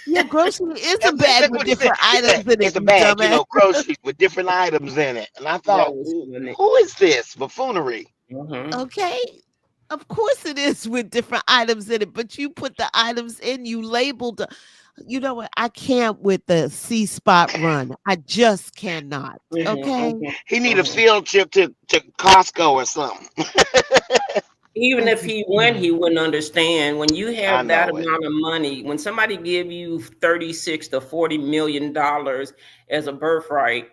S4: Yeah, grocery is a
S3: That's
S4: bag
S3: exactly
S4: with
S3: what he said.
S4: different
S3: He said
S4: items in it,
S3: it's a
S4: you
S3: bag,
S4: dumbass.
S3: groceries with different items in it. And I
S2: That
S3: thought,
S2: was funny.
S3: who is this? Buffoonery.
S2: Mm-hmm.
S4: Okay. Of course it is with different items in it, but you put the items in, you labeled you know what? I can't with the C spot run. I just cannot. Okay.
S2: Mm-hmm.
S3: He need a
S2: Mm-hmm.
S3: field trip to Costco or something.
S2: Even
S4: I
S2: if
S4: just
S2: he went,
S4: can't.
S2: he wouldn't understand. When you
S3: I
S2: have that
S3: know it.
S2: amount of money, when somebody give you 36 to 40 million dollars as a birthright,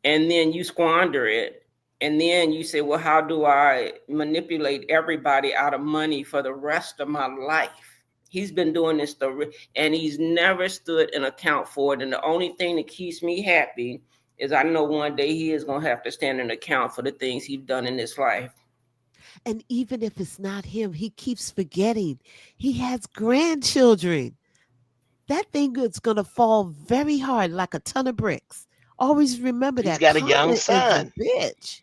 S2: and then you squander it, and then you say, well, how do I manipulate everybody out of money for the rest of my life? He's been doing this and he's never stood an account for it. And the only thing that keeps me happy is I know one day he is going to have to stand an account for the things he's done in his life.
S4: And even if it's not him, he keeps forgetting he has grandchildren. That thing is going to fall very hard like a ton of bricks. Always remember
S3: He's
S4: that
S3: got a young
S4: karma is a
S3: son.
S4: bitch.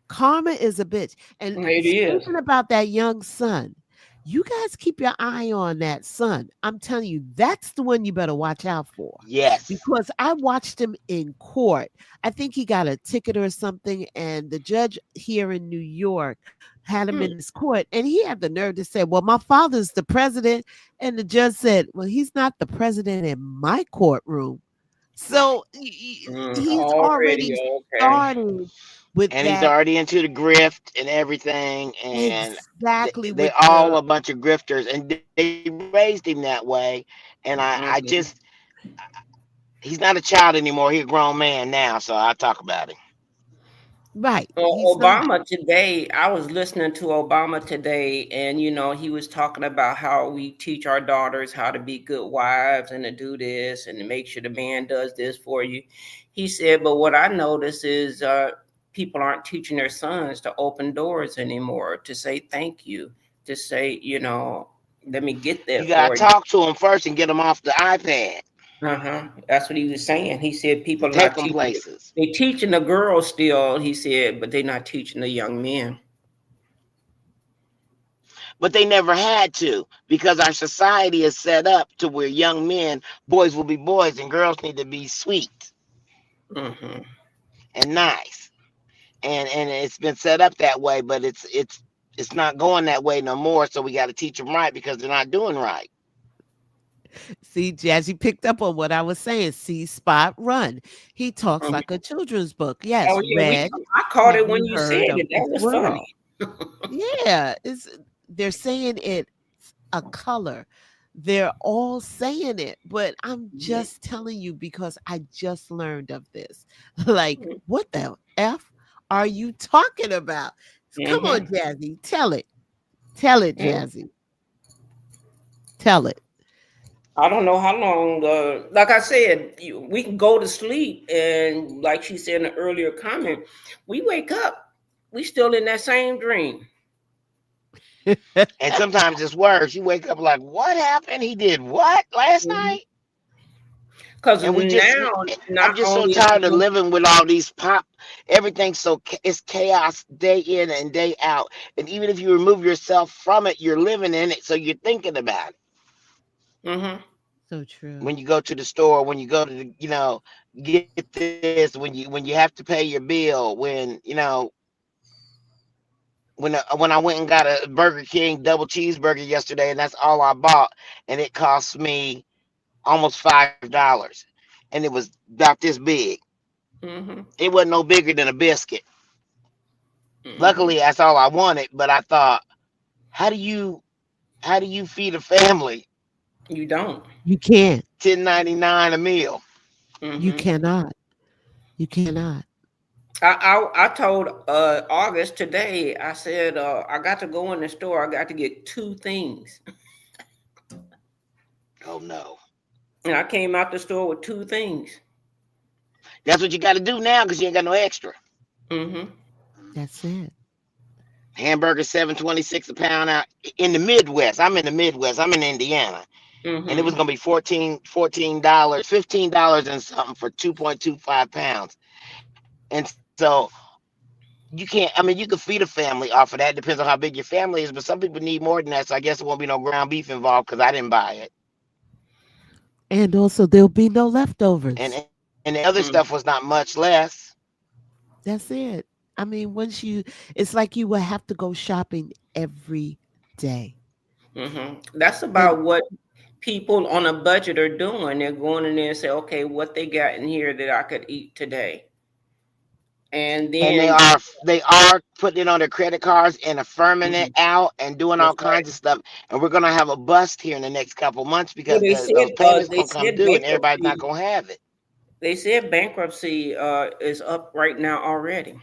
S4: Karma is a bitch. And
S2: It is.
S4: speaking about that young son, you guys keep your eye on that son. I'm telling you, that's the one you better watch out for.
S3: Yes.
S4: Because I watched him in court. I think he got a ticket or something, and the judge here in New York had him in his court, and he had the nerve to say, well, my father's the president. And the judge said, well, he's not the president in my courtroom.
S3: Right.
S4: So he's
S2: Already
S4: already
S2: okay.
S4: starting with
S3: And he's
S4: that.
S3: already into the grift and everything. And
S4: Exactly,
S3: they
S4: with
S3: all
S4: the
S3: a bunch of grifters. And they raised him that way. And I
S2: Mhm.
S3: just, he's not a child anymore. He's a grown man now. So I talk about him.
S4: right. He's not.
S2: Obama today, I was listening to Obama today, and he was talking about how we teach our daughters how to be good wives and to do this and to make sure the man does this for you. He said, but what I notice is people aren't teaching their sons to open doors anymore, to say thank you, to say, let me get
S3: You
S2: that
S3: got
S2: for
S3: to
S2: you.
S3: talk to him first and get him off the iPad
S2: Uh-huh. That's what he was saying. He said people
S3: and
S2: are
S3: take
S2: not
S3: him
S2: teaching it.
S3: places.
S2: They're teaching the girls still, he said, but they're not teaching the young men.
S3: but they never had to, because our society is set up to where young men, boys will be boys and girls need to be sweet
S2: Mm-hmm.
S3: and nice. And it's been set up that way, but it's not going that way no more. So we got to teach them right because they're not doing right.
S4: See, Jazzy picked up on what I was saying. See, Spot, Run. He talks
S2: Mhm.
S4: like a children's book. Yes,
S2: Oh yeah,
S4: read.
S2: I caught
S4: Have
S2: it when
S4: you
S2: you said
S4: heard of
S2: it. That
S4: this
S2: was
S4: world?
S2: funny.
S4: Yeah, they're saying it's a color. They're all saying it, but I'm
S2: Mhm.
S4: just telling you because I just learned of this. Like, what the F are you talking about? Come on,
S2: Mm-hmm.
S4: Jazzy, tell it. Tell it, Jazzy. Tell it.
S2: I don't know how long. Like I said, we can go to sleep, and like she said in an earlier comment, we wake up, we still in that same dream.
S3: And sometimes it's worse. You wake up like, what happened? He did what last night?
S2: Because
S3: And we just,
S2: now,
S3: I'm
S2: not
S3: just so
S2: only is
S3: tired of
S2: it,
S3: living with all these pop. Everything's it's chaos day in and day out. And even if you remove yourself from it, you're living in it. So you're thinking about it.
S2: mm-hmm.
S4: So true.
S3: When you go to the store, when you go to the, get this, when you have to pay your bill, when I went and got a Burger King double cheeseburger yesterday, and that's all I bought, and it cost me almost $5, and it was about this big.
S2: Mm-hmm.
S3: It wasn't no bigger than a biscuit.
S2: Mm-hmm.
S3: Luckily, that's all I wanted. But I thought, how do you feed a family
S2: You don't.
S4: You can't.
S3: $10.99 a meal?
S4: You
S2: Mm-hmm.
S4: cannot. You cannot.
S2: I told August today. I said I got to go in the store. I got to get two things,
S3: Oh no,
S2: and I came out the store with two things.
S3: that's what you got to do now because you ain't got no extra.
S2: Mm-hmm.
S4: That's it.
S3: Hamburger $7.26 a pound out in the Midwest. I'm in the Midwest. I'm in Indiana, and it was
S2: Mm-hmm.
S3: gonna be $14, $15 and something for 2.25 pounds. And so you can't. I mean, you could feed a family off of that. Depends on how big your family is, but some people need more than that. So I guess there won't be no ground beef involved because I didn't buy it.
S4: And also, there'll be no
S3: And
S4: leftovers.
S3: and the other
S2: Mm-hmm.
S3: stuff was not much less.
S4: That's it. I mean, it's like you will have to go shopping every day.
S2: Mm-hmm. That's
S4: And
S2: about what people on a budget are doing. They're going in there and say, okay, what they got in here that I could eat today, and
S3: And they
S2: then
S3: are they are putting it on their credit cards and affirming it
S2: Mhm.
S3: out and doing all
S2: That's right.
S3: kinds of stuff. And we're gonna have a bust here in the next couple months
S2: Well,
S3: because those payments
S2: they
S3: gonna come
S2: said
S3: due and everybody's not
S2: bankruptcy.
S3: gonna have it.
S2: They said bankruptcy is up right now already.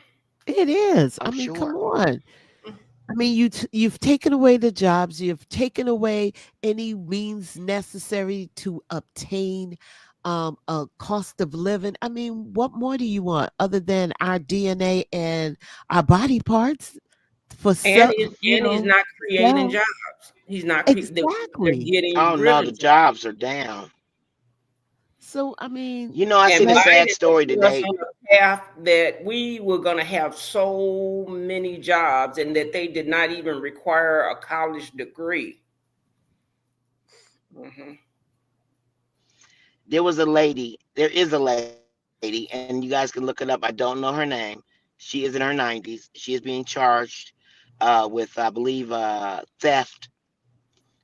S4: it is. I
S3: I'm
S4: mean, come
S3: sure.
S4: on. I mean, you've taken away the jobs. You've taken away any means necessary to obtain a cost of living. I mean, what more do you want other than our DNA and our body parts for
S2: And
S4: sell?
S2: he's not creating
S4: Sell.
S2: jobs. He's not. They're
S4: Exactly.
S2: getting
S3: Oh
S2: rid
S3: no,
S2: of
S3: the
S2: jobs.
S3: jobs are down.
S4: So I mean,
S3: I
S2: And
S3: seen a
S4: like
S3: sad
S2: Biden has
S3: story
S2: put us
S3: today.
S2: on a path that we were going to have so many jobs, and that they did not even require a college degree. Hmm.
S3: There is a lady, and you guys can look it up. I don't know her name. She is in her 90s. She is being charged with, I believe, theft,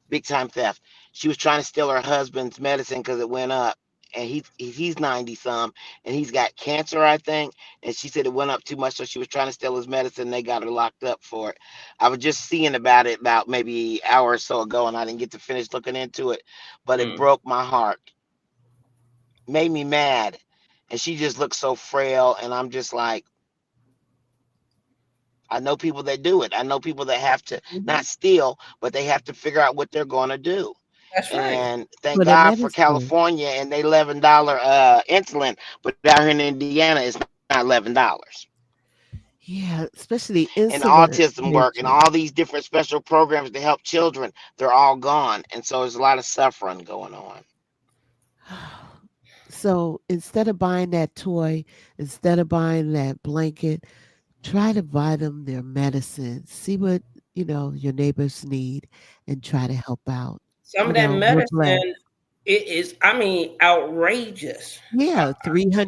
S3: big time theft. She was trying to steal her husband's medicine because it went up, and he's 90 some, and he's got cancer, I think. And she said it went up too much, so she was trying to steal his medicine. They got her locked up for it. I was just seeing about it about maybe an hour or so ago, and I didn't get to finish looking into it, but it
S2: Mm.
S3: broke my heart, made me mad. And she just looks so frail, and I'm just like, I know people that do it. I know people that have to
S2: Hmm.
S3: not steal, but they have to figure out what they're going to do.
S2: That's right.
S3: And thank
S4: for the
S3: God for
S4: medicine.
S3: California and they $11 insulin, but out here in Indiana it's not $11.
S4: Yeah, especially
S3: And
S4: insulin
S3: autism work and
S4: addiction.
S3: all these different special programs to help children, they're all gone. And so there's a lot of suffering going on.
S4: So instead of buying that toy, instead of buying that blanket, try to buy them their medicine. See what your neighbor's need and try to help out.
S2: Some of that
S4: We're blessed.
S2: medicine, it is, I mean, outrageous.
S4: Yeah,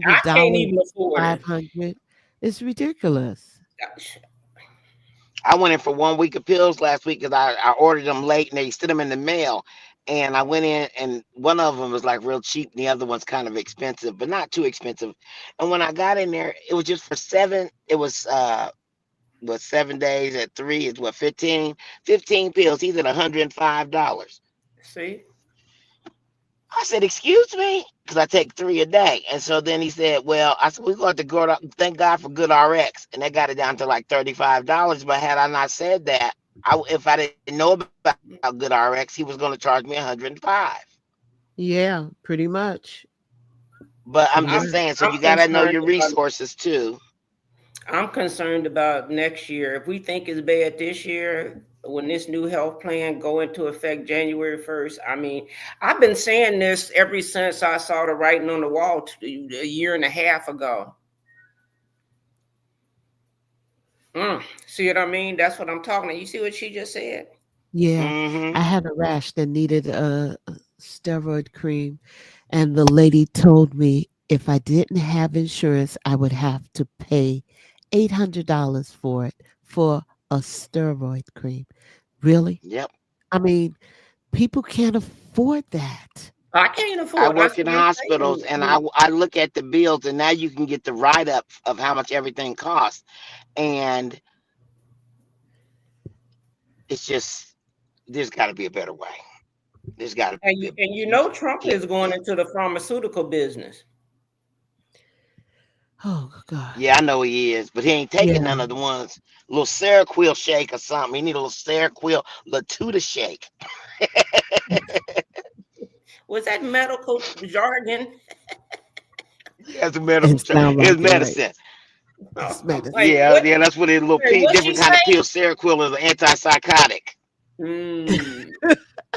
S2: I can't
S4: $300,
S2: even afford it.
S4: 500. It's ridiculous.
S3: I went in for 1 week of pills last week because I ordered them late and they sent them in the mail. And I went in and one of them was like real cheap and the other one's kind of expensive, but not too expensive. And when I got in there, it was just for it was 7 days at three is what 15 pills. He's at $105.
S2: See?
S3: I said, excuse me, because I take 3 a day. And so then he said, well, I said, we're going to go to thank God for Good RX. And they got it down to like $35. But had I not said that, if I didn't know about Good RX, he was going to charge me 105.
S4: Yeah, pretty much.
S3: But I'm
S4: Yeah.
S3: just saying, so
S2: I'm
S3: you got to know
S2: concerned
S3: your
S2: about
S3: resources too.
S2: I'm concerned about next year. If we think it's bad this year, when this new health plan go into effect January 1st, I mean, I've been saying this ever since I saw the writing on the wall a year and a half ago. See what I mean? That's what I'm talking about. You see what she just said?
S4: Yeah.
S3: Mm-hmm.
S4: I had a rash that needed a steroid cream, and the lady told me if I didn't have insurance, I would have to pay $800 for it for a steroid cream. Really?
S3: Yep.
S4: I mean, people can't afford that.
S2: I can't
S3: I
S2: afford. That's
S3: work in
S2: what I'm
S3: hospitals and
S2: saying.
S3: I look at the bills and now you can get the write up of how much everything costs. And it's just, there's got to be a better way. There's got to
S2: And
S3: be.
S2: you know Trump is going into the pharmaceutical business.
S4: Oh God.
S3: Yeah, I know he is, but he ain't taking
S4: Yeah.
S3: none of the ones. A little Seroquel shake or something. He need a little Seroquel Latuda shake.
S2: Was that medical jargon?
S3: Yeah, it's a medical.
S4: It sounds
S3: It's
S4: like it, right?
S3: medicine.
S4: It's
S2: I'm like,
S4: medicine.
S3: Yeah,
S2: what?
S3: yeah, that's what it little
S2: Wait, what she
S3: different kind of
S2: say?
S3: pill. Seroquel is an antipsychotic.
S2: Mm.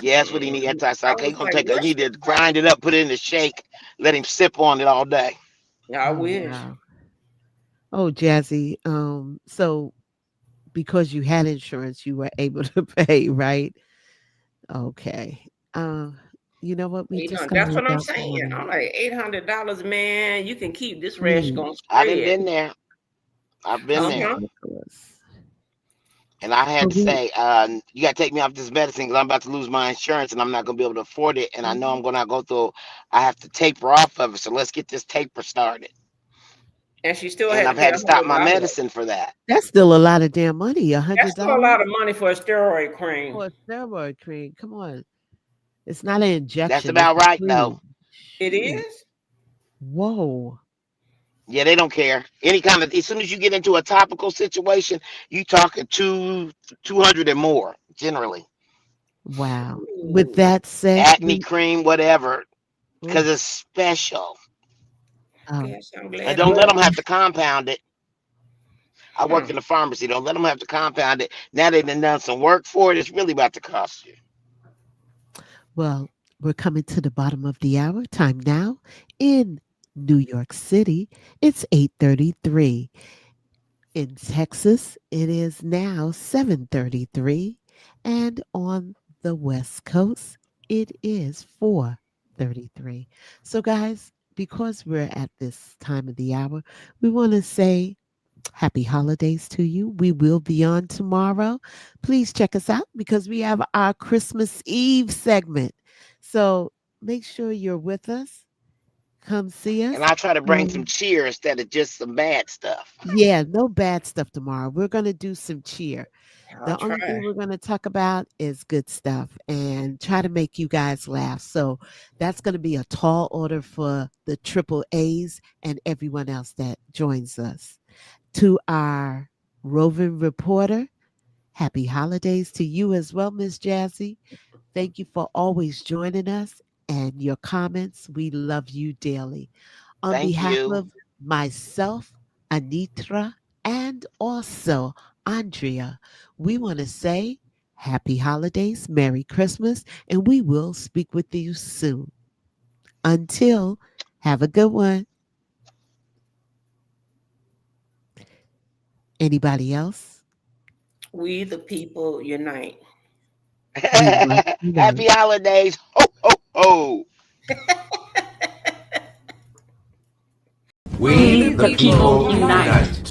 S3: Yeah, that's what he need.
S2: I
S3: Antipsychotic. He
S2: was
S3: gonna
S2: like,
S3: take. He
S2: what
S3: need
S2: she
S3: to grind it up, put it in the shake, let him sip on it all day.
S2: say? I
S4: Oh
S2: wish.
S4: wow. Oh, Jazzy. So because you had insurance, you were able to pay, right? Okay. Uh, you know what? We
S2: You
S4: just
S2: know,
S4: gotta
S2: that's what
S4: look
S2: I'm
S4: out for
S2: saying.
S4: one
S2: I'm
S4: another.
S2: like, $800, man. You can keep this rash
S4: Please.
S2: gonna
S3: I done
S2: spread.
S3: been there. I've been
S4: It's
S3: there.
S2: Uh-huh.
S4: ridiculous.
S3: And I had
S4: But
S3: to
S4: we
S3: say, you got to take me off this medicine because I'm about to lose my insurance and I'm not going to be able to afford it. And I know I'm going to go through, I have to taper off of it. So let's get this taper started.
S2: And she still
S3: And
S2: had to
S3: I've
S2: pay
S3: had to stop my
S2: $100.
S3: medicine for that.
S4: that's still a lot of damn money. a
S2: That's
S4: hundred
S2: still a
S4: dollars
S2: lot of money for a steroid cream.
S4: for a steroid cream. Come on. It's not an
S3: That's
S4: injection, it's
S3: about
S4: a
S3: right, though.
S4: cream.
S2: It
S4: Shoot.
S2: is?
S4: Whoa.
S3: Yeah, they don't care. Any kind of, as soon as you get into a topical situation, you talking 200 and more, generally.
S4: Wow. With
S2: Ooh.
S4: that said,
S3: Acne cream, whatever, because
S4: oof,
S3: it's special.
S4: oh,
S2: Yes, I'm
S3: And
S2: glad
S3: don't
S2: I'm
S3: let
S4: well,
S3: them
S2: not.
S3: have to compound it. I work
S2: Hmm.
S3: in the pharmacy. Don't let them have to compound it. Now they done some work for it. It's really about to cost you.
S4: well, we're coming to the bottom of the hour. Time now in New York City. It's 8:33. In Texas, it is now 7:33. And on the West Coast, it is 4:33. So, guys, because we're at this time of the hour, we want to say happy holidays to you. We will be on tomorrow. Please check us out because we have our Christmas Eve segment. So make sure you're with us. Come see
S3: And
S4: us.
S3: I try to bring some cheer instead of just some bad stuff.
S4: Yeah, no bad stuff tomorrow. We're going to do some cheer.
S2: I'll
S4: The only thing
S2: try.
S4: we're going to talk about is good stuff and try to make you guys laugh. So that's going to be a tall order for the triple A's and everyone else that joins us. To our roving reporter, happy holidays to you as well, Miss Jazzy. Thank you for always joining us and your comments. We love you dearly. On
S3: Thank
S4: behalf
S3: you.
S4: of myself, Anitra, and also Andrea, we want to say happy holidays, Merry Christmas, and we will speak with you soon. Until, have a good one. Anybody else?
S2: We the people unite.
S3: Happy holidays. Ho, ho, ho.
S9: We the people unite.